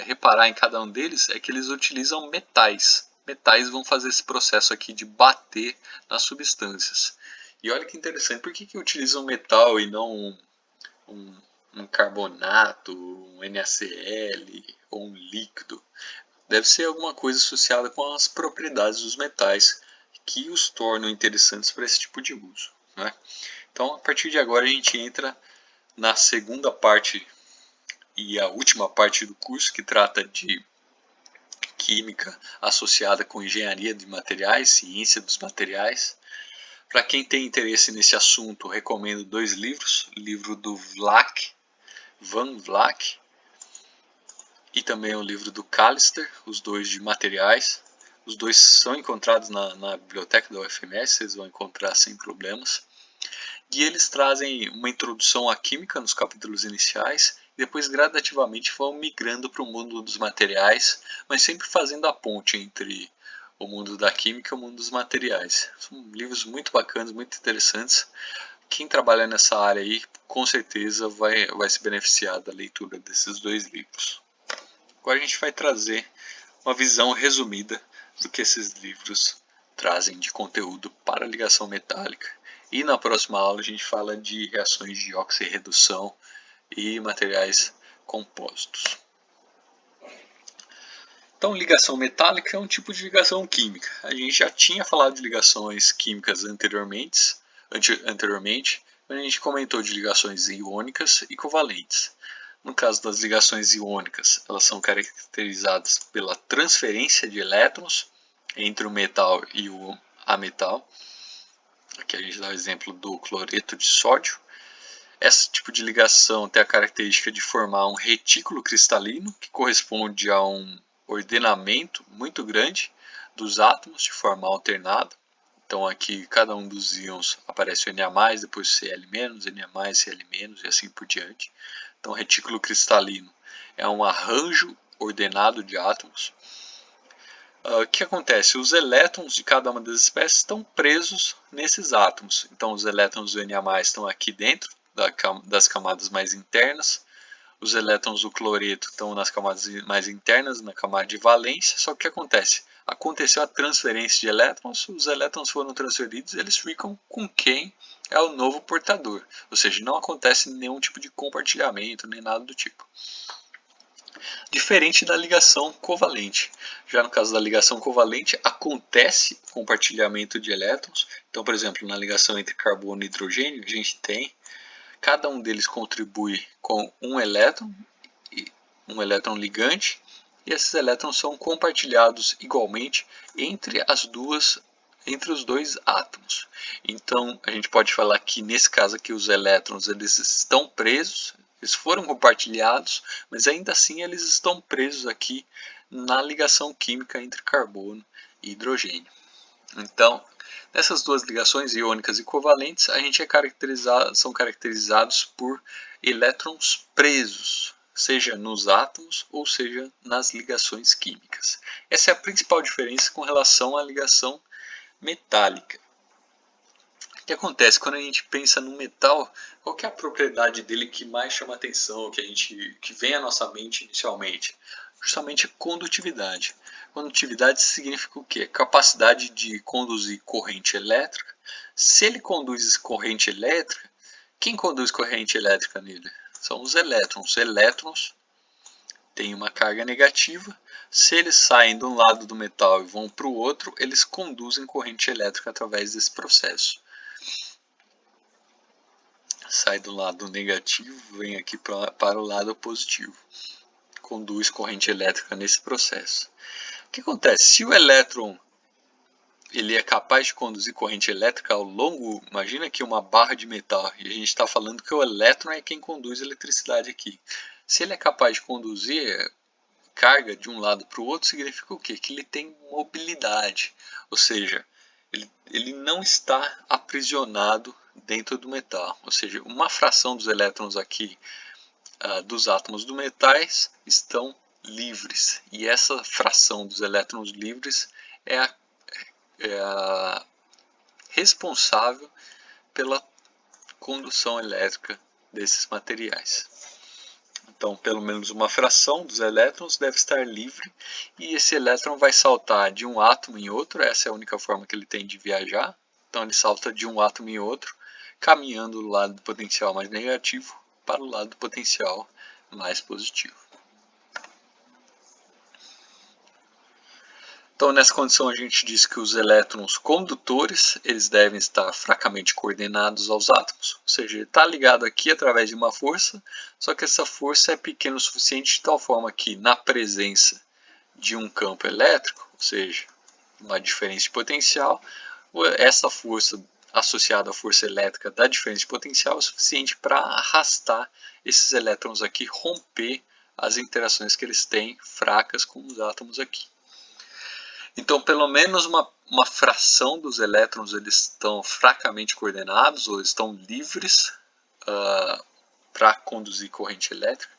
reparar em cada um deles é que eles utilizam metais. Metais vão fazer esse processo aqui de bater nas substâncias. E olha que interessante, por que utilizam metal e não um carbonato, um NaCl ou um líquido? Deve ser alguma coisa associada com as propriedades dos metais que os tornam interessantes para esse tipo de uso, né? Então, a partir de agora, a gente entra na segunda parte e a última parte do curso, que trata de química associada com engenharia de materiais, ciência dos materiais. Para quem tem interesse nesse assunto, recomendo 2 livros, o livro do Van Vlack, e também o livro do Callister, os dois de materiais. Os dois são encontrados na biblioteca da UFMS, vocês vão encontrar sem problemas. E eles trazem uma introdução à química nos capítulos iniciais, e depois gradativamente vão migrando para o mundo dos materiais, mas sempre fazendo a ponte entre o mundo da química e o mundo dos materiais. São livros muito bacanas, muito interessantes. Quem trabalha nessa área aí, com certeza vai se beneficiar da leitura desses 2 livros. Agora a gente vai trazer uma visão resumida do que esses livros trazem de conteúdo para ligação metálica. E na próxima aula a gente fala de reações de oxirredução e materiais compostos. Então, ligação metálica é um tipo de ligação química. A gente já tinha falado de ligações químicas anteriormente, quando a gente comentou de ligações iônicas e covalentes. No caso das ligações iônicas, elas são caracterizadas pela transferência de elétrons entre o metal e o ametal. Aqui a gente dá o exemplo do cloreto de sódio. Esse tipo de ligação tem a característica de formar um retículo cristalino, que corresponde a um ordenamento muito grande dos átomos de forma alternada. Então aqui cada um dos íons aparece o Na+, depois Cl-, Na+, Cl-, e assim por diante. Então retículo cristalino é um arranjo ordenado de átomos. O que acontece? Os elétrons de cada uma das espécies estão presos nesses átomos. Então os elétrons do Na+ estão aqui dentro das camadas mais internas. Os elétrons do cloreto estão nas camadas mais internas, na camada de valência. Só que o que acontece? aconteceu a transferência de elétrons, os elétrons foram transferidos, eles ficam com quem é o novo portador, ou seja, não acontece nenhum tipo de compartilhamento, nem nada do tipo. Diferente da ligação covalente. Já no caso da ligação covalente, acontece compartilhamento de elétrons. Então, por exemplo, na ligação entre carbono e hidrogênio, a gente tem, cada um deles contribui com um elétron ligante, e esses elétrons são compartilhados igualmente entre os dois átomos. Então, a gente pode falar que nesse caso aqui os elétrons eles estão presos, eles foram compartilhados, mas ainda assim eles estão presos aqui na ligação química entre carbono e hidrogênio. Então, nessas duas ligações iônicas e covalentes, a gente são caracterizados por elétrons presos, seja nos átomos ou seja nas ligações químicas. Essa é a principal diferença com relação à ligação metálica. O que acontece quando a gente pensa no metal? Qual que é a propriedade dele que mais chama atenção, que vem à nossa mente inicialmente? Justamente a condutividade. Condutividade significa o quê? Capacidade de conduzir corrente elétrica. Se ele conduz corrente elétrica, quem conduz corrente elétrica nele? São os elétrons. Os elétrons têm uma carga negativa. Se eles saem de um lado do metal e vão para o outro, eles conduzem corrente elétrica através desse processo. Sai do lado negativo, vem aqui para o lado positivo. Conduz corrente elétrica nesse processo. O que acontece? Se o elétron ele é capaz de conduzir corrente elétrica ao longo, imagina aqui uma barra de metal, e a gente está falando que o elétron é quem conduz a eletricidade aqui. Se ele é capaz de conduzir carga de um lado para o outro, significa o quê? Que ele tem mobilidade, ou seja, ele não está aprisionado dentro do metal, ou seja, uma fração dos elétrons aqui dos átomos do metais estão livres, e essa fração dos elétrons livres é a responsável pela condução elétrica desses materiais. Então, pelo menos uma fração dos elétrons deve estar livre, e esse elétron vai saltar de um átomo em outro, essa é a única forma que ele tem de viajar. Então ele salta de um átomo em outro, caminhando do lado do potencial mais negativo para o lado do potencial mais positivo. Então, nessa condição, a gente diz que os elétrons condutores eles devem estar fracamente coordenados aos átomos, ou seja, ele está ligado aqui através de uma força, só que essa força é pequena o suficiente de tal forma que, na presença de um campo elétrico, ou seja, uma diferença de potencial, essa força associada à força elétrica da diferença de potencial é suficiente para arrastar esses elétrons aqui, romper as interações que eles têm fracas com os átomos aqui. Então, pelo menos uma fração dos elétrons eles estão fracamente coordenados ou estão livres para conduzir corrente elétrica.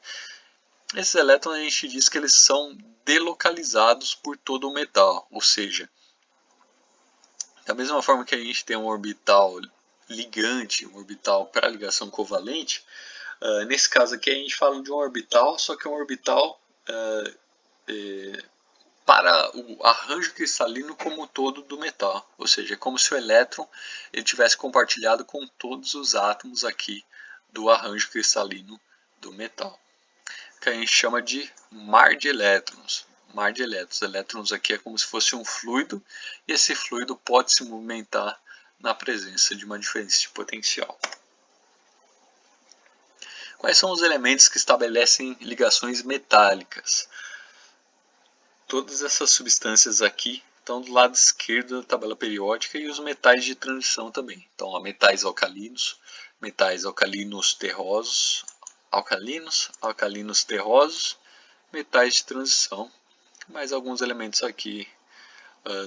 Esses elétrons a gente diz que eles são delocalizados por todo o metal, ou seja, da mesma forma que a gente tem um orbital ligante, um orbital para ligação covalente, nesse caso aqui a gente fala de um orbital, só que é um orbital para o arranjo cristalino como um todo do metal, ou seja, é como se o elétron ele tivesse compartilhado com todos os átomos aqui do arranjo cristalino do metal, que a gente chama de mar de elétrons. Mar de elétrons. Elétrons aqui é como se fosse um fluido, e esse fluido pode se movimentar na presença de uma diferença de potencial. Quais são os elementos que estabelecem ligações metálicas? Todas essas substâncias aqui estão do lado esquerdo da tabela periódica, e os metais de transição também. Então, há metais alcalinos terrosos, alcalinos terrosos, metais de transição, mais alguns elementos aqui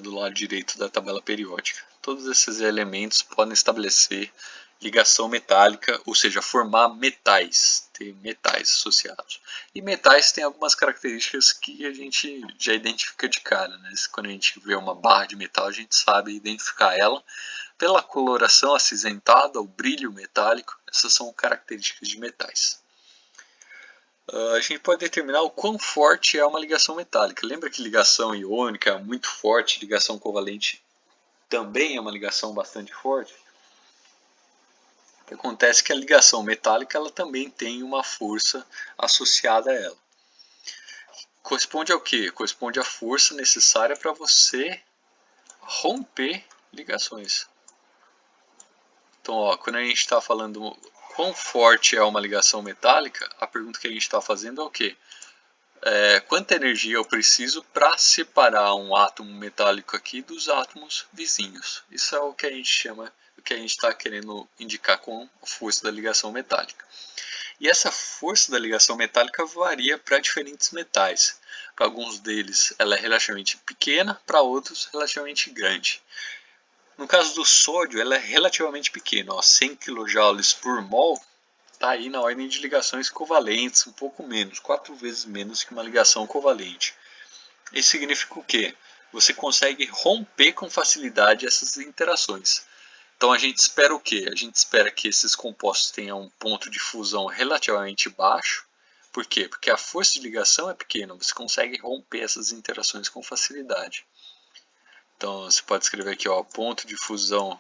do lado direito da tabela periódica. Todos esses elementos podem estabelecer ligação metálica, ou seja, formar metais, ter metais associados. E metais têm algumas características que a gente já identifica de cara, né? Quando a gente vê uma barra de metal, a gente sabe identificar ela pela coloração acinzentada, o brilho metálico. Essas são características de metais. A gente pode determinar o quão forte é uma ligação metálica. Lembra que ligação iônica é muito forte, ligação covalente também é uma ligação bastante forte? O que acontece é que a ligação metálica ela também tem uma força associada a ela. Corresponde ao quê? Corresponde à força necessária para você romper ligações. Então, ó, quando a gente está falando quão forte é uma ligação metálica, a pergunta que a gente está fazendo é o quê? Quanta energia eu preciso para separar um átomo metálico aqui dos átomos vizinhos? Isso é o que a gente chama, o que a gente está querendo indicar com a força da ligação metálica. E essa força da ligação metálica varia para diferentes metais. Para alguns deles ela é relativamente pequena, para outros relativamente grande. No caso do sódio, ela é relativamente pequena, ó, 100 kJ por mol está aí na ordem de ligações covalentes, um pouco menos, 4 vezes menos que uma ligação covalente. Isso significa o quê? Você consegue romper com facilidade essas interações. Então a gente espera o quê? A gente espera que esses compostos tenham um ponto de fusão relativamente baixo. Por quê? Porque a força de ligação é pequena, você consegue romper essas interações com facilidade. Então você pode escrever aqui, ó, ponto de fusão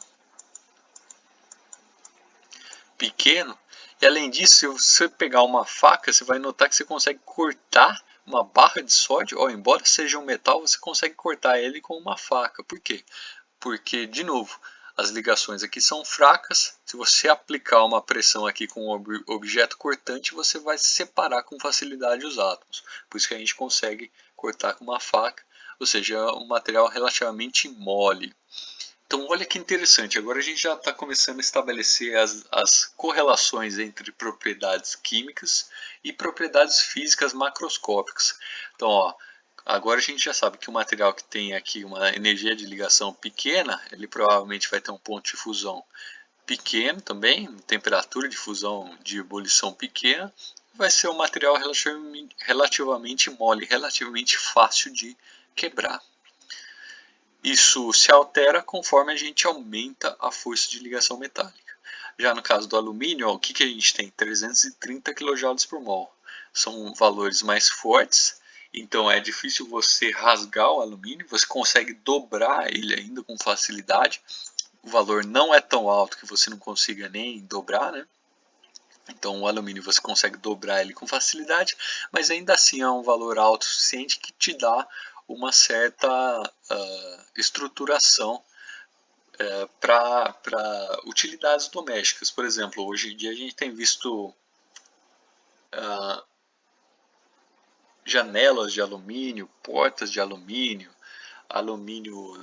pequeno. E além disso, se você pegar uma faca, você vai notar que você consegue cortar uma barra de sódio. Ó, embora seja um metal, você consegue cortar ele com uma faca. Por quê? Porque, de novo, as ligações aqui são fracas. Se você aplicar uma pressão aqui com um objeto cortante, você vai separar com facilidade os átomos. Por isso que a gente consegue cortar com uma faca, ou seja, um material relativamente mole. Então, olha que interessante, agora a gente já está começando a estabelecer as correlações entre propriedades químicas e propriedades físicas macroscópicas. Então, ó, agora a gente já sabe que o material que tem aqui uma energia de ligação pequena, ele provavelmente vai ter um ponto de fusão pequeno também, temperatura de fusão de ebulição pequena, vai ser um material relativamente mole, relativamente fácil de quebrar. Isso se altera conforme a gente aumenta a força de ligação metálica. Já no caso do alumínio, ó, o que a gente tem? 330 kJ por mol. São valores mais fortes, então é difícil você rasgar o alumínio, você consegue dobrar ele ainda com facilidade. O valor não é tão alto que você não consiga nem dobrar, né? Então o alumínio você consegue dobrar ele com facilidade, mas ainda assim é um valor alto o suficiente que te dá uma certa estruturação para utilidades domésticas. Por exemplo, hoje em dia a gente tem visto janelas de alumínio, portas de alumínio, alumínio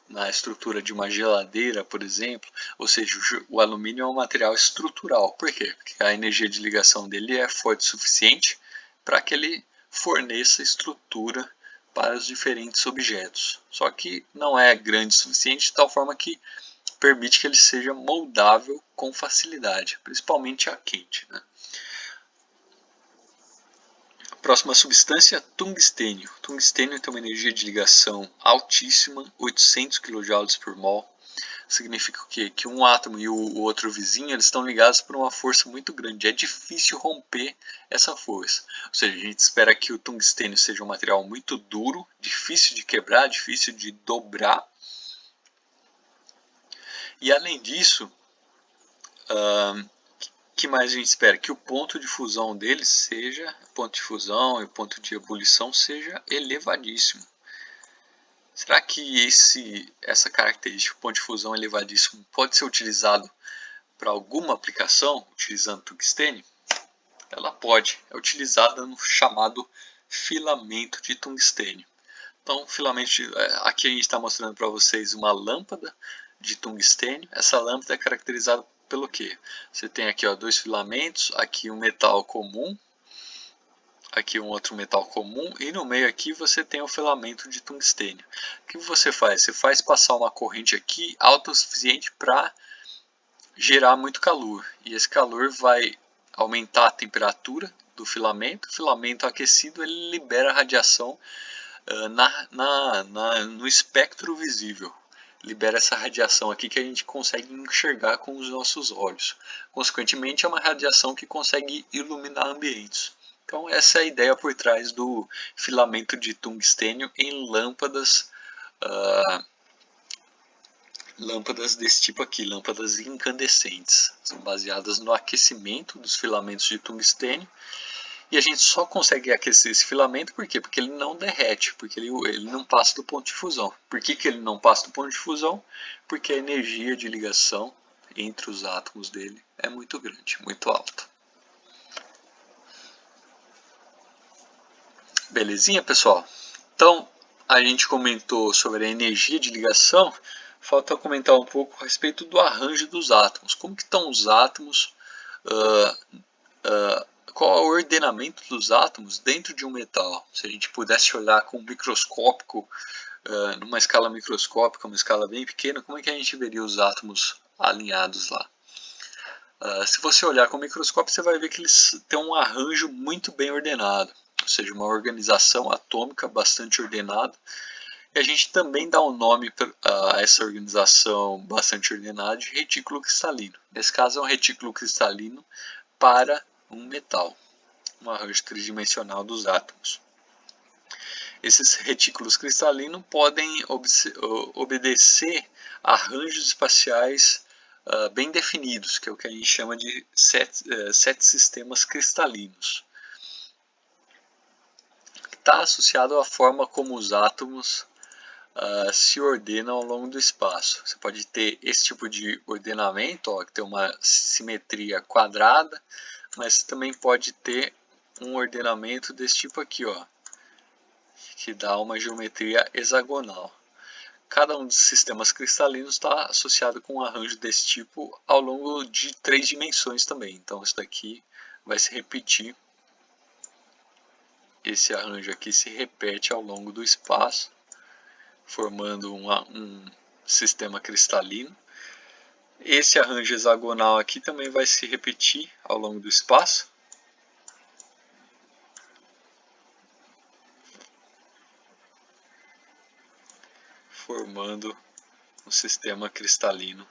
na estrutura de uma geladeira, por exemplo. Ou seja, o alumínio é um material estrutural. Por quê? Porque a energia de ligação dele é forte o suficiente para que ele forneça estrutura para os diferentes objetos. Só que não é grande o suficiente de tal forma que permite que ele seja moldável com facilidade, principalmente a quente, né? A próxima substância é tungstênio. Tungstênio tem uma energia de ligação altíssima, 800 kJ por mol. Significa o quê? Que um átomo e o outro vizinho eles estão ligados por uma força muito grande. É difícil romper essa força. Ou seja, a gente espera que o tungstênio seja um material muito duro, difícil de quebrar, difícil de dobrar. E além disso, que mais a gente espera? Que o ponto de fusão dele seja, ponto de fusão e ponto de ebulição seja elevadíssimo. Será que essa característica, ponto de fusão elevadíssimo, pode ser utilizado para alguma aplicação utilizando tungstênio? Ela pode, é utilizada no chamado filamento de tungstênio. Então, aqui a gente está mostrando para vocês uma lâmpada de tungstênio. Essa lâmpada é caracterizada pelo quê? Você tem aqui, ó, dois filamentos, aqui um metal comum, aqui um outro metal comum, e no meio aqui você tem o filamento de tungstênio. O que você faz? Você faz passar uma corrente aqui alta o suficiente para gerar muito calor, e esse calor vai aumentar a temperatura do filamento. O filamento aquecido ele libera radiação no espectro visível. Libera essa radiação aqui que a gente consegue enxergar com os nossos olhos. Consequentemente, é uma radiação que consegue iluminar ambientes. Então essa é a ideia por trás do filamento de tungstênio em lâmpadas, lâmpadas desse tipo aqui, lâmpadas incandescentes. São baseadas no aquecimento dos filamentos de tungstênio. E a gente só consegue aquecer esse filamento por quê? Porque ele não derrete, porque ele não passa do ponto de fusão. Por que ele não passa do ponto de fusão? Porque a energia de ligação entre os átomos dele é muito grande, muito alta. Belezinha, pessoal? Então, a gente comentou sobre a energia de ligação, falta comentar um pouco a respeito do arranjo dos átomos. Como que estão os átomos, qual é o ordenamento dos átomos dentro de um metal? Se a gente pudesse olhar com um microscópico, numa escala microscópica, uma escala bem pequena, como é que a gente veria os átomos alinhados lá? Se você olhar com o microscópio, você vai ver que eles têm um arranjo muito bem ordenado, ou seja, uma organização atômica bastante ordenada. E a gente também dá um nome a essa organização bastante ordenada de retículo cristalino. Nesse caso é um retículo cristalino para um metal, um arranjo tridimensional dos átomos. Esses retículos cristalinos podem obedecer a arranjos espaciais bem definidos, que é o que a gente chama de sete sistemas cristalinos. Está associado à forma como os átomos se ordenam ao longo do espaço. Você pode ter esse tipo de ordenamento, ó, que tem uma simetria quadrada, mas também pode ter um ordenamento desse tipo aqui, ó, que dá uma geometria hexagonal. Cada um dos sistemas cristalinos está associado com um arranjo desse tipo ao longo de 3 dimensões também. Então isso daqui vai se repetir. Esse arranjo aqui se repete ao longo do espaço, formando um sistema cristalino. Esse arranjo hexagonal aqui também vai se repetir ao longo do espaço. Formando um sistema cristalino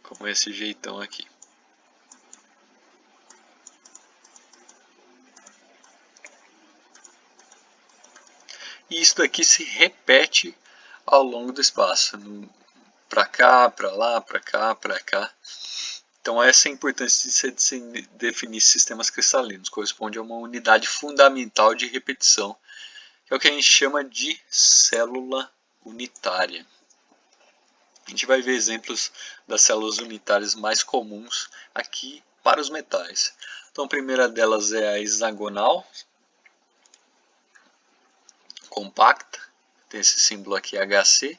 com esse jeitão aqui. E isso daqui se repete ao longo do espaço, para cá, para lá, para cá, para cá. Então essa é a importância de se definir sistemas cristalinos, corresponde a uma unidade fundamental de repetição, que é o que a gente chama de célula unitária. A gente vai ver exemplos das células unitárias mais comuns aqui para os metais. Então a primeira delas é a hexagonal, compacta, tem esse símbolo aqui HC.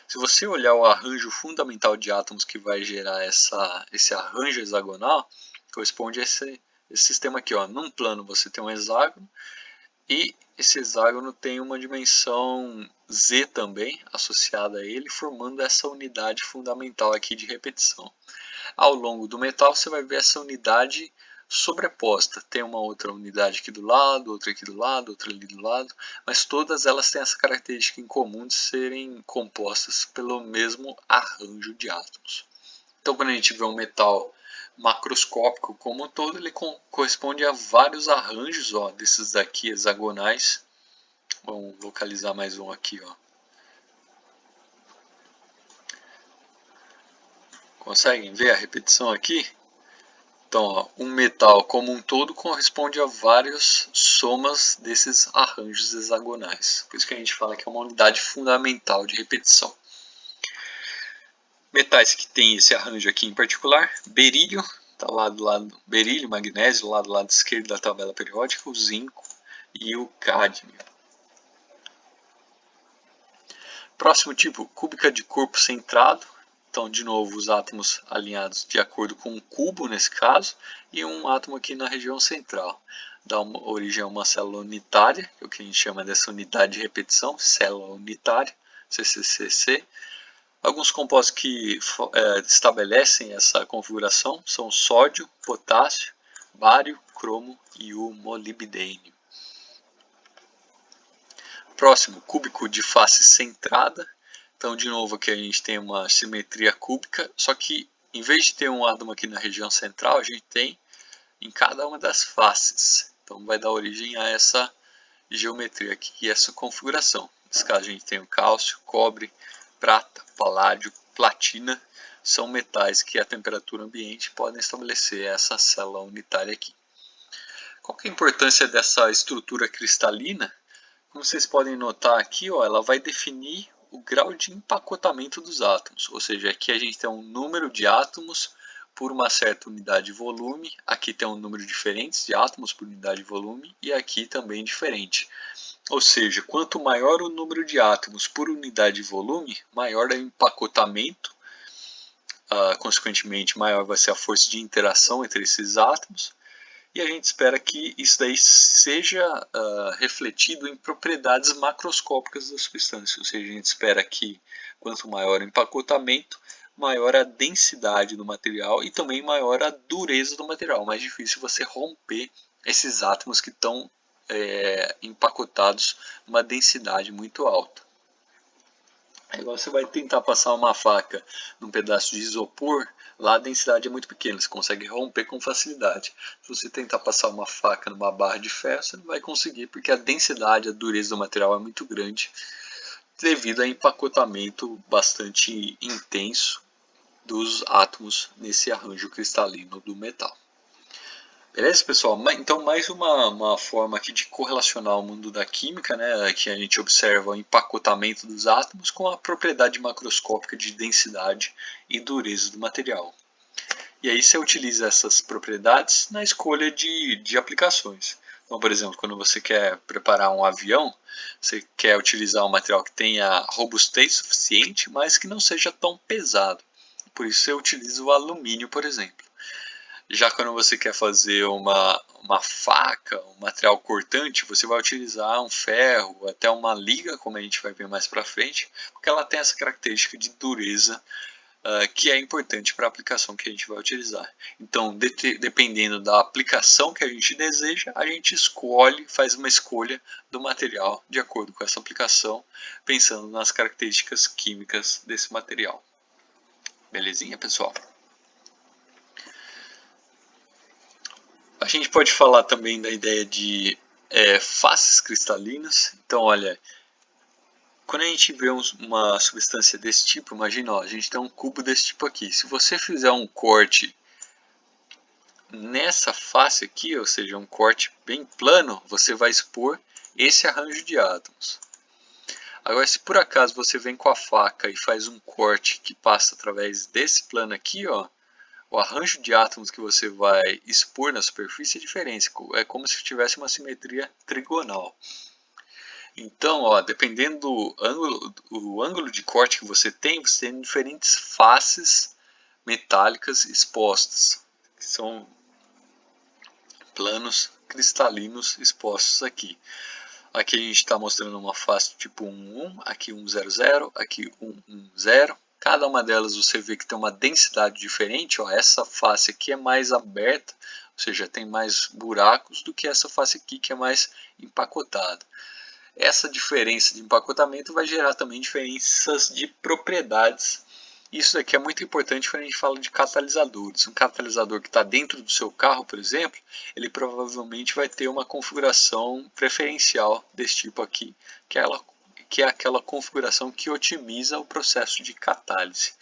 Se você olhar o arranjo fundamental de átomos que vai gerar esse arranjo hexagonal, corresponde a esse sistema aqui, ó. Num plano você tem um hexágono e esse hexágono tem uma dimensão Z também associada a ele, formando essa unidade fundamental aqui de repetição. Ao longo do metal você vai ver essa unidade sobreposta. Tem uma outra unidade aqui do lado, outra aqui do lado, outra ali do lado, mas todas elas têm essa característica em comum de serem compostas pelo mesmo arranjo de átomos. Então quando a gente vê um metal macroscópico como um todo, ele corresponde a vários arranjos, ó, desses daqui hexagonais. Vamos localizar mais um aqui, ó. Conseguem ver a repetição aqui? Então, ó, um metal como um todo corresponde a várias somas desses arranjos hexagonais. Por isso que a gente fala que é uma unidade fundamental de repetição. Metais que tem esse arranjo aqui em particular: berílio, está lá do lado, berílio, magnésio, lá do lado esquerdo da tabela periódica, o zinco e o cádmio. Próximo tipo, cúbica de corpo centrado. Então, de novo, os átomos alinhados de acordo com um cubo, nesse caso, e um átomo aqui na região central. Dá origem a uma célula unitária, que é o que a gente chama dessa unidade de repetição, célula unitária, CCCC. Alguns compostos que estabelecem essa configuração são sódio, potássio, bário, cromo e o molibdênio. Próximo, cúbico de face centrada. Então, de novo, aqui a gente tem uma simetria cúbica, só que em vez de ter um átomo aqui na região central, a gente tem em cada uma das faces. Então vai dar origem a essa geometria aqui e essa configuração. Nesse caso a gente tem o cálcio, cobre, prata, paládio, platina. São metais que a temperatura ambiente podem estabelecer essa célula unitária aqui. Qual que é a importância dessa estrutura cristalina? Como vocês podem notar aqui, ó, ela vai definir o grau de empacotamento dos átomos. Ou seja, aqui a gente tem um número de átomos por uma certa unidade de volume. Aqui tem um número diferente de átomos por unidade de volume e aqui também diferente. Ou seja, quanto maior o número de átomos por unidade de volume, maior é o empacotamento. Consequentemente, maior vai ser a força de interação entre esses átomos. E a gente espera que isso daí seja refletido em propriedades macroscópicas da substância. Ou seja, a gente espera que quanto maior o empacotamento, maior a densidade do material e também maior a dureza do material. Mais difícil você romper esses átomos que estão empacotados numa densidade muito alta. Aí você vai tentar passar uma faca num pedaço de isopor, lá a densidade é muito pequena, você consegue romper com facilidade. Se você tentar passar uma faca numa barra de ferro, você não vai conseguir, porque a densidade, a dureza do material é muito grande, devido a empacotamento bastante intenso dos átomos nesse arranjo cristalino do metal. Beleza, pessoal? Então, mais uma forma aqui de correlacionar o mundo da química, né? Que a gente observa o empacotamento dos átomos com a propriedade macroscópica de densidade e dureza do material. E aí você utiliza essas propriedades na escolha de aplicações. Então, por exemplo, quando você quer preparar um avião, você quer utilizar um material que tenha robustez suficiente, mas que não seja tão pesado. Por isso você utiliza o alumínio, por exemplo. Já quando você quer fazer uma faca, um material cortante, você vai utilizar um ferro, até uma liga, como a gente vai ver mais para frente, porque ela tem essa característica de dureza que é importante para a aplicação que a gente vai utilizar. Então, dependendo da aplicação que a gente deseja, a gente faz uma escolha do material de acordo com essa aplicação, pensando nas características químicas desse material. Belezinha, pessoal? A gente pode falar também da ideia de faces cristalinas. Então, olha, quando a gente vê uma substância desse tipo, imagina, ó, a gente tem um cubo desse tipo aqui. Se você fizer um corte nessa face aqui, ou seja, um corte bem plano, você vai expor esse arranjo de átomos. Agora, se por acaso você vem com a faca e faz um corte que passa através desse plano aqui, ó, o arranjo de átomos que você vai expor na superfície é diferente, é como se tivesse uma simetria trigonal. Então, ó, dependendo do ângulo de corte que você tem diferentes faces metálicas expostas, que são planos cristalinos expostos aqui. Aqui a gente está mostrando uma face tipo 1,1, aqui 1,00, aqui 1,10. Cada uma delas você vê que tem uma densidade diferente. Ó, essa face aqui é mais aberta, ou seja, tem mais buracos do que essa face aqui que é mais empacotada. Essa diferença de empacotamento vai gerar também diferenças de propriedades. Isso daqui é muito importante quando a gente fala de catalisadores. Um catalisador que está dentro do seu carro, por exemplo, ele provavelmente vai ter uma configuração preferencial desse tipo aqui, que é aquela configuração que otimiza o processo de catálise.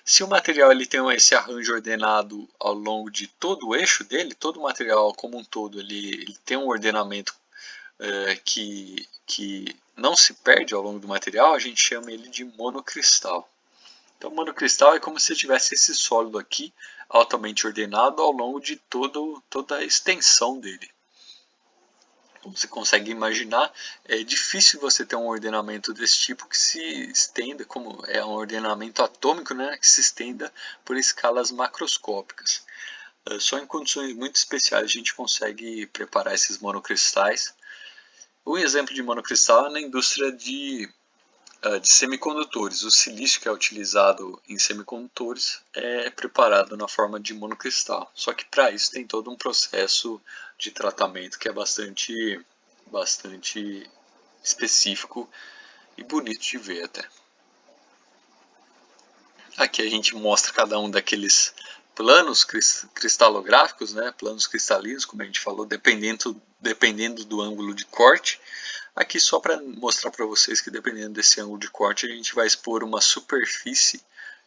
Se o material ele tem esse arranjo ordenado ao longo de todo o eixo dele, todo o material como um todo ele tem um ordenamento que não se perde ao longo do material, a gente chama ele de monocristal. Então, monocristal é como se tivesse esse sólido aqui altamente ordenado ao longo de toda a extensão dele. Como você consegue imaginar, é difícil você ter um ordenamento desse tipo que se estenda, como é um ordenamento atômico, né, que se estenda por escalas macroscópicas. Só em condições muito especiais a gente consegue preparar esses monocristais. Um exemplo de monocristal é na indústria de semicondutores. O silício que é utilizado em semicondutores é preparado na forma de monocristal. Só que para isso tem todo um processo de tratamento que é bastante específico e bonito de ver até. Aqui a gente mostra cada um daqueles planos cristalográficos, né, planos cristalinos, como a gente falou, dependendo do ângulo de corte. Aqui só para mostrar para vocês que dependendo desse ângulo de corte a gente vai expor uma superfície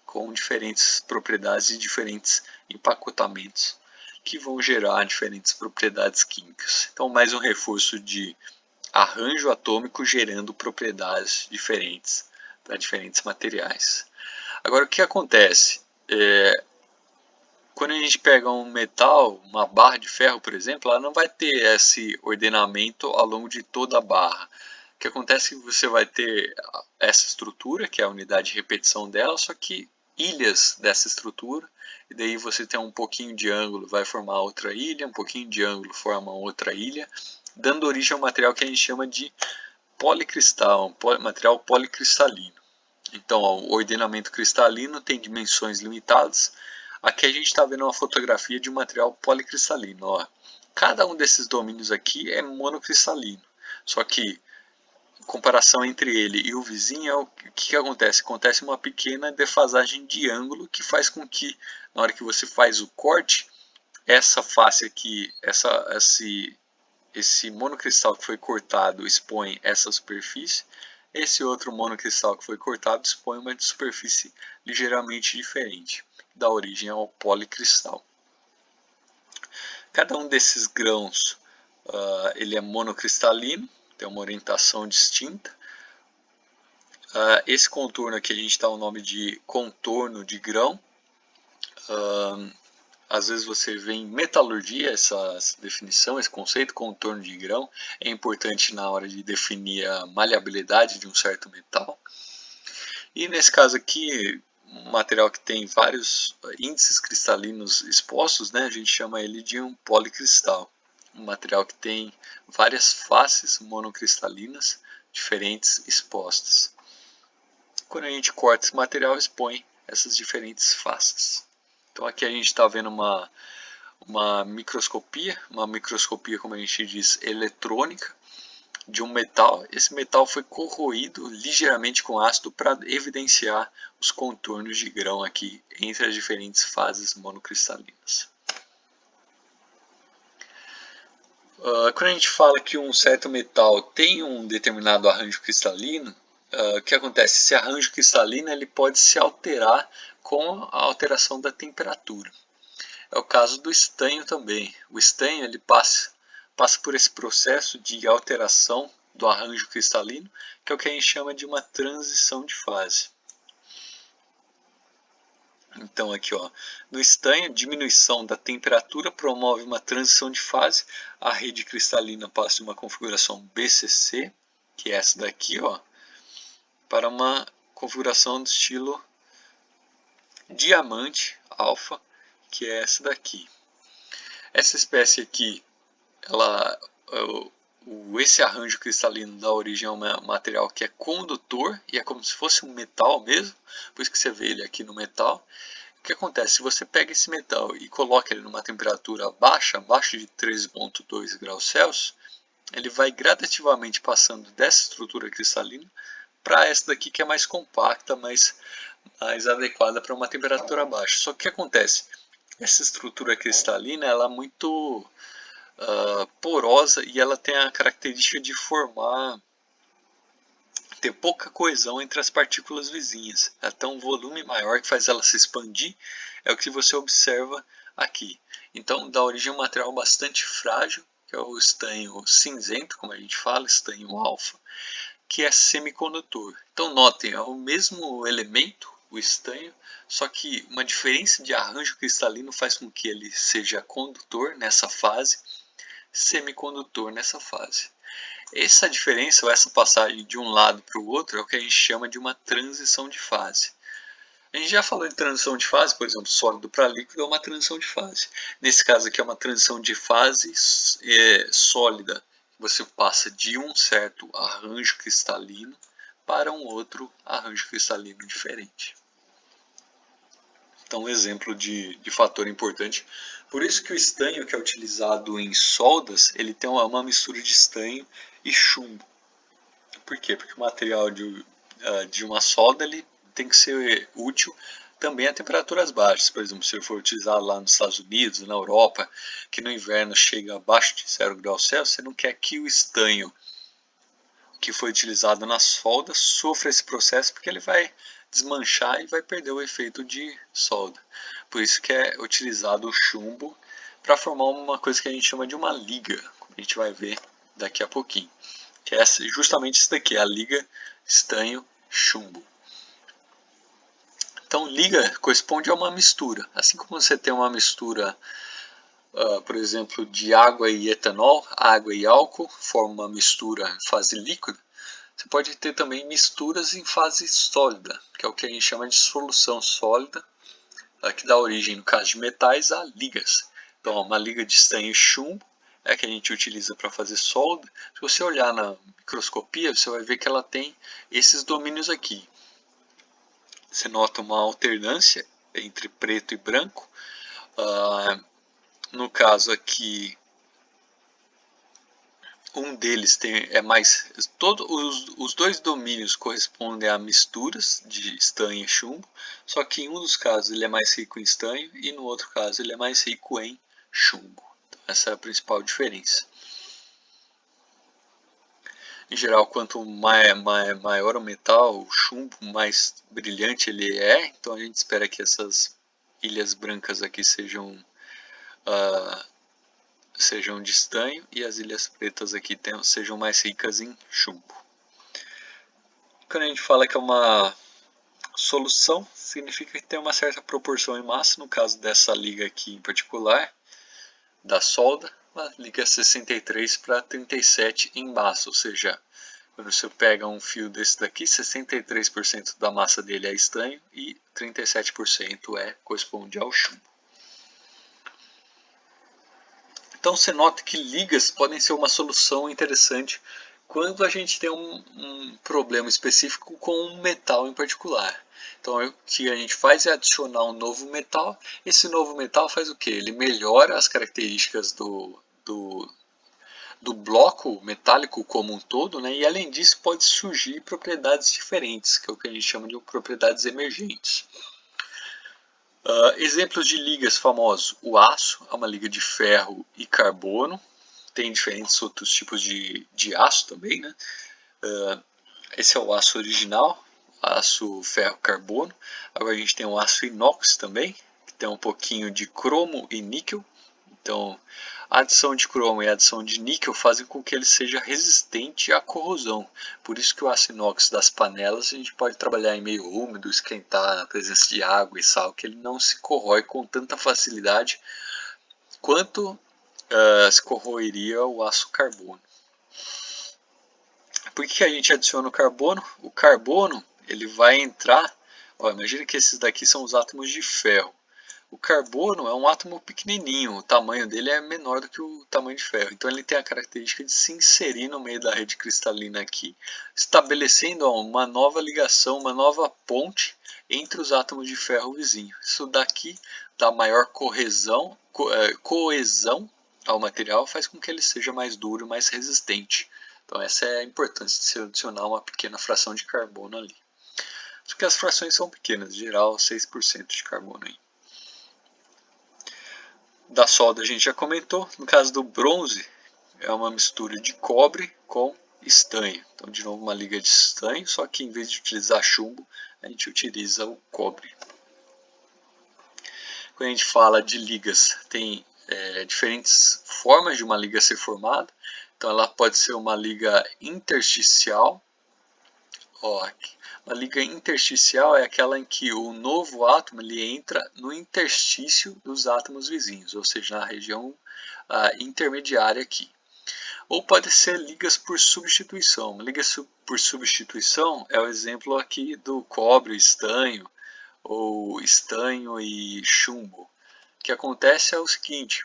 com diferentes propriedades e diferentes empacotamentos que vão gerar diferentes propriedades químicas. Então mais um reforço de arranjo atômico gerando propriedades diferentes para diferentes materiais. Agora o que acontece? Quando a gente pega um metal, uma barra de ferro, por exemplo, ela não vai ter esse ordenamento ao longo de toda a barra. O que acontece é que você vai ter essa estrutura, que é a unidade de repetição dela, só que ilhas dessa estrutura, e daí você tem um pouquinho de ângulo, vai formar outra ilha, um pouquinho de ângulo forma outra ilha, dando origem ao material que a gente chama de policristal, material policristalino. Então, ó, o ordenamento cristalino tem dimensões limitadas. Aqui a gente está vendo uma fotografia de um material policristalino. Ó. Cada um desses domínios aqui é monocristalino. Só que, em comparação entre ele e o vizinho, o que acontece? Acontece uma pequena defasagem de ângulo que faz com que, na hora que você faz o corte, essa face aqui, esse monocristal que foi cortado expõe essa superfície. Esse outro monocristal que foi cortado expõe uma superfície ligeiramente diferente, que dá origem ao policristal. Cada um desses grãos ele é monocristalino, tem uma orientação distinta. Esse contorno aqui a gente dá o nome de contorno de grão. Às vezes você vê em metalurgia essa definição, esse conceito, contorno de grão. É importante na hora de definir a maleabilidade de um certo metal. E nesse caso aqui, um material que tem vários índices cristalinos expostos, né, a gente chama ele de um policristal. Um material que tem várias faces monocristalinas diferentes expostas. Quando a gente corta esse material, expõe essas diferentes faces. Então aqui a gente está vendo uma microscopia como a gente diz, eletrônica, de um metal. Esse metal foi corroído ligeiramente com ácido para evidenciar os contornos de grão aqui entre as diferentes fases monocristalinas. Quando a gente fala que um certo metal tem um determinado arranjo cristalino, o que acontece? Esse arranjo cristalino ele pode se alterar com a alteração da temperatura. É o caso do estanho também. O estanho ele passa por esse processo de alteração do arranjo cristalino, que é o que a gente chama de uma transição de fase. Então aqui, ó, no estanho, diminuição da temperatura promove uma transição de fase. A rede cristalina passa de uma configuração BCC, que é essa daqui, ó, para uma configuração do estilo diamante alfa, que é essa daqui. Essa espécie aqui, esse arranjo cristalino dá origem a um material que é condutor e é como se fosse um metal mesmo, por isso que você vê ele aqui no metal. O que acontece? Se você pega esse metal e coloca ele numa temperatura baixa, abaixo de 13,2 graus Celsius, ele vai gradativamente passando dessa estrutura cristalina para essa daqui que é mais compacta, mais adequada para uma temperatura baixa. Só que o que acontece? Essa estrutura cristalina ela é muito porosa e ela tem a característica de ter pouca coesão entre as partículas vizinhas. Ela tem um volume maior que faz ela se expandir, é o que você observa aqui. Então dá origem a um material bastante frágil, que é o estanho cinzento, como a gente fala, estanho alfa, que é semicondutor. Então notem, é o mesmo elemento, o estanho, só que uma diferença de arranjo cristalino faz com que ele seja condutor nessa fase, semicondutor nessa fase. Essa diferença, ou essa passagem de um lado para o outro, é o que a gente chama de uma transição de fase. A gente já falou de transição de fase, por exemplo, sólido para líquido é uma transição de fase. Nesse caso aqui é uma transição de fase sólida. Você passa de um certo arranjo cristalino para um outro arranjo cristalino diferente. Então, um exemplo de fator importante. Por isso que o estanho que é utilizado em soldas, ele tem uma mistura de estanho e chumbo. Por quê? Porque o material de uma solda ele tem que ser útil também a temperaturas baixas. Por exemplo, se eu for utilizar lá nos Estados Unidos, na Europa, que no inverno chega abaixo de 0 graus Celsius, você não quer que o estanho que foi utilizado nas soldas sofra esse processo, porque ele vai desmanchar e vai perder o efeito de solda. Por isso que é utilizado o chumbo para formar uma coisa que a gente chama de uma liga, como a gente vai ver daqui a pouquinho. Que é justamente isso daqui, a liga estanho-chumbo. Então, liga corresponde a uma mistura. Assim como você tem uma mistura, por exemplo, de água e etanol, água e álcool, forma uma mistura em fase líquida, você pode ter também misturas em fase sólida, que é o que a gente chama de solução sólida, que dá origem, no caso de metais, a ligas. Então, uma liga de estanho e chumbo é a que a gente utiliza para fazer solda. Se você olhar na microscopia, você vai ver que ela tem esses domínios aqui. Você nota uma alternância entre preto e branco. No caso aqui, um deles é mais... os dois domínios correspondem a misturas de estanho e chumbo, só que em um dos casos ele é mais rico em estanho e no outro caso ele é mais rico em chumbo. Então, essa é a principal diferença. Em geral, quanto maior o metal, o chumbo, mais brilhante ele é. Então a gente espera que essas ilhas brancas aqui sejam de estanho e as ilhas pretas aqui sejam mais ricas em chumbo. Quando a gente fala que é uma solução, significa que tem uma certa proporção em massa. No caso dessa liga aqui em particular, da solda, a liga 63 para 37 em massa, ou seja, quando você pega um fio desse daqui, 63% da massa dele é estanho e 37% corresponde ao chumbo. Então você nota que ligas podem ser uma solução interessante quando a gente tem um problema específico com um metal em particular. Então o que a gente faz é adicionar um novo metal. Esse novo metal faz o que? Ele melhora as características do bloco metálico como um todo, né? E além disso pode surgir propriedades diferentes, que é o que a gente chama de propriedades emergentes. Exemplos de ligas famosos: o aço é uma liga de ferro e carbono. Tem diferentes outros tipos de aço também, né? Esse é o aço original, aço ferro-carbono. Agora a gente tem o aço inox também, que tem um pouquinho de cromo e níquel. Então, a adição de cromo e a adição de níquel fazem com que ele seja resistente à corrosão. Por isso que o aço inox das panelas a gente pode trabalhar em meio úmido, esquentar na presença de água e sal, que ele não se corrói com tanta facilidade quanto se corroeria o aço carbono. Por que a gente adiciona o carbono? O carbono ele vai entrar... imagina que esses daqui são os átomos de ferro. O carbono é um átomo pequenininho, o tamanho dele é menor do que o tamanho de ferro. Então ele tem a característica de se inserir no meio da rede cristalina aqui, estabelecendo uma nova ligação, uma nova ponte entre os átomos de ferro vizinho. Isso daqui dá maior coesão ao material, faz com que ele seja mais duro, mais resistente. Então essa é a importância de se adicionar uma pequena fração de carbono ali. Só que as frações são pequenas, em geral 6% de carbono aí. Da solda a gente já comentou. No caso do bronze, é uma mistura de cobre com estanho. Então, de novo, uma liga de estanho, só que em vez de utilizar chumbo, a gente utiliza o cobre. Quando a gente fala de ligas, tem diferentes formas de uma liga ser formada. Então, ela pode ser uma liga intersticial. Uma liga intersticial é aquela em que o novo átomo ele entra no interstício dos átomos vizinhos, ou seja, na região intermediária aqui. Ou pode ser ligas por substituição. Uma liga por substituição é o exemplo aqui do cobre, estanho, ou estanho e chumbo. O que acontece é o seguinte: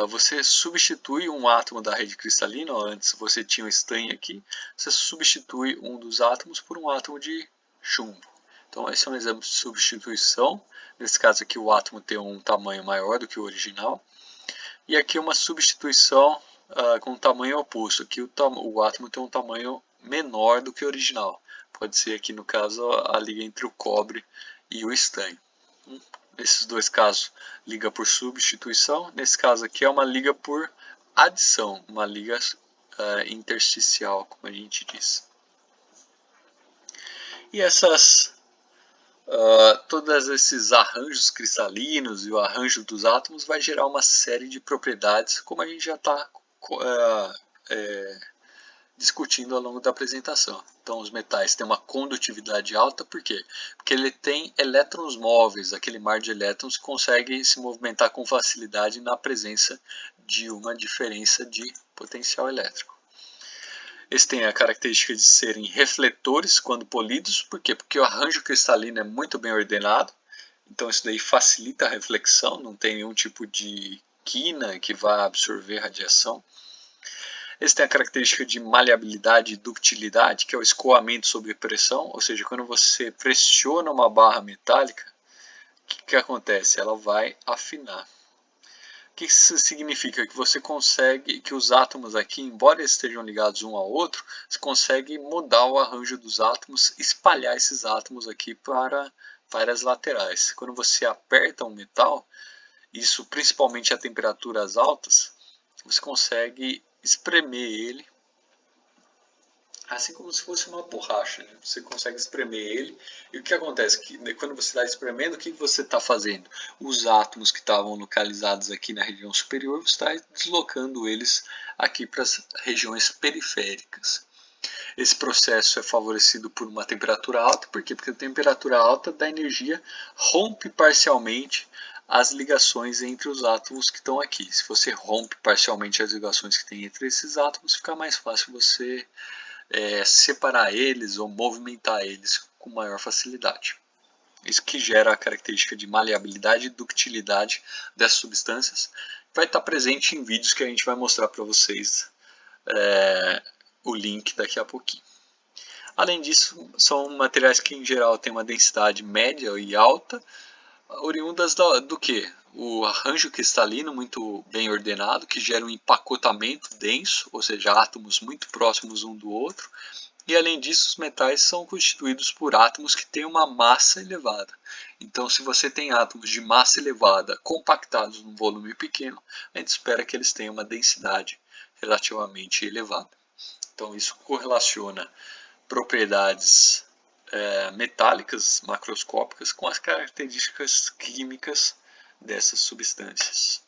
você substitui um átomo da rede cristalina, antes você tinha um estanho aqui, você substitui um dos átomos por um átomo de chumbo. Então esse é um exemplo de substituição. Nesse caso aqui o átomo tem um tamanho maior do que o original. E aqui uma substituição com um tamanho oposto. Aqui o átomo tem um tamanho menor do que o original. Pode ser aqui no caso a liga entre o cobre e o estanho. Nesses dois casos, liga por substituição. Nesse caso aqui é uma liga por adição, uma liga intersticial, como a gente diz. E todos esses arranjos cristalinos e o arranjo dos átomos vai gerar uma série de propriedades, como a gente já está discutindo ao longo da apresentação. Então, os metais têm uma condutividade alta, por quê? Porque ele tem elétrons móveis, aquele mar de elétrons que consegue se movimentar com facilidade na presença de uma diferença de potencial elétrico. Eles têm a característica de serem refletores quando polidos, por quê? Porque o arranjo cristalino é muito bem ordenado, então isso daí facilita a reflexão, não tem nenhum tipo de quina que vá absorver radiação. Eles têm a característica de maleabilidade e ductilidade, que é o escoamento sob pressão, ou seja, quando você pressiona uma barra metálica, o que acontece? Ela vai afinar. O que isso significa? Que você consegue, que os átomos aqui, embora eles estejam ligados um ao outro, você consegue mudar o arranjo dos átomos, espalhar esses átomos aqui para várias laterais. Quando você aperta um metal, isso principalmente a temperaturas altas, você consegue espremer ele, assim como se fosse uma borracha, né? Você consegue espremer ele, e o que acontece? Que quando você está espremendo, o que você está fazendo? Os átomos que estavam localizados aqui na região superior, você está deslocando eles aqui para as regiões periféricas. Esse processo é favorecido por uma temperatura alta, por quê? Porque a temperatura alta da energia rompe parcialmente as ligações entre os átomos que estão aqui. Se você rompe parcialmente as ligações que tem entre esses átomos, fica mais fácil você separar eles ou movimentar eles com maior facilidade. Isso que gera a característica de maleabilidade e ductilidade dessas substâncias. Vai estar presente em vídeos que a gente vai mostrar para vocês o link daqui a pouquinho. Além disso, são materiais que em geral têm uma densidade média e alta, oriundas do que? O arranjo cristalino muito bem ordenado, que gera um empacotamento denso, ou seja, átomos muito próximos um do outro. E além disso, os metais são constituídos por átomos que têm uma massa elevada. Então, se você tem átomos de massa elevada compactados num volume pequeno, a gente espera que eles tenham uma densidade relativamente elevada. Então, isso correlaciona propriedades metálicas macroscópicas com as características químicas dessas substâncias.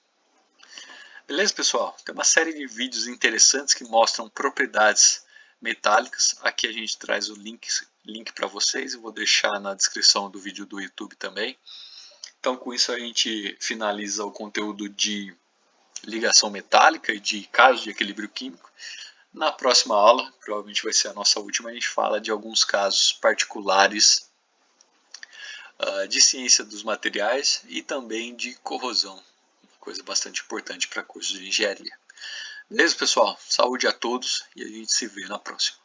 Beleza, pessoal? Tem uma série de vídeos interessantes que mostram propriedades metálicas. Aqui a gente traz o link para vocês, eu vou deixar na descrição do vídeo do YouTube também. Então, com isso a gente finaliza o conteúdo de ligação metálica e de casos de equilíbrio químico. Na próxima aula, provavelmente vai ser a nossa última, a gente fala de alguns casos particulares de ciência dos materiais e também de corrosão, coisa bastante importante para cursos de engenharia. Beleza, pessoal? Saúde a todos e a gente se vê na próxima.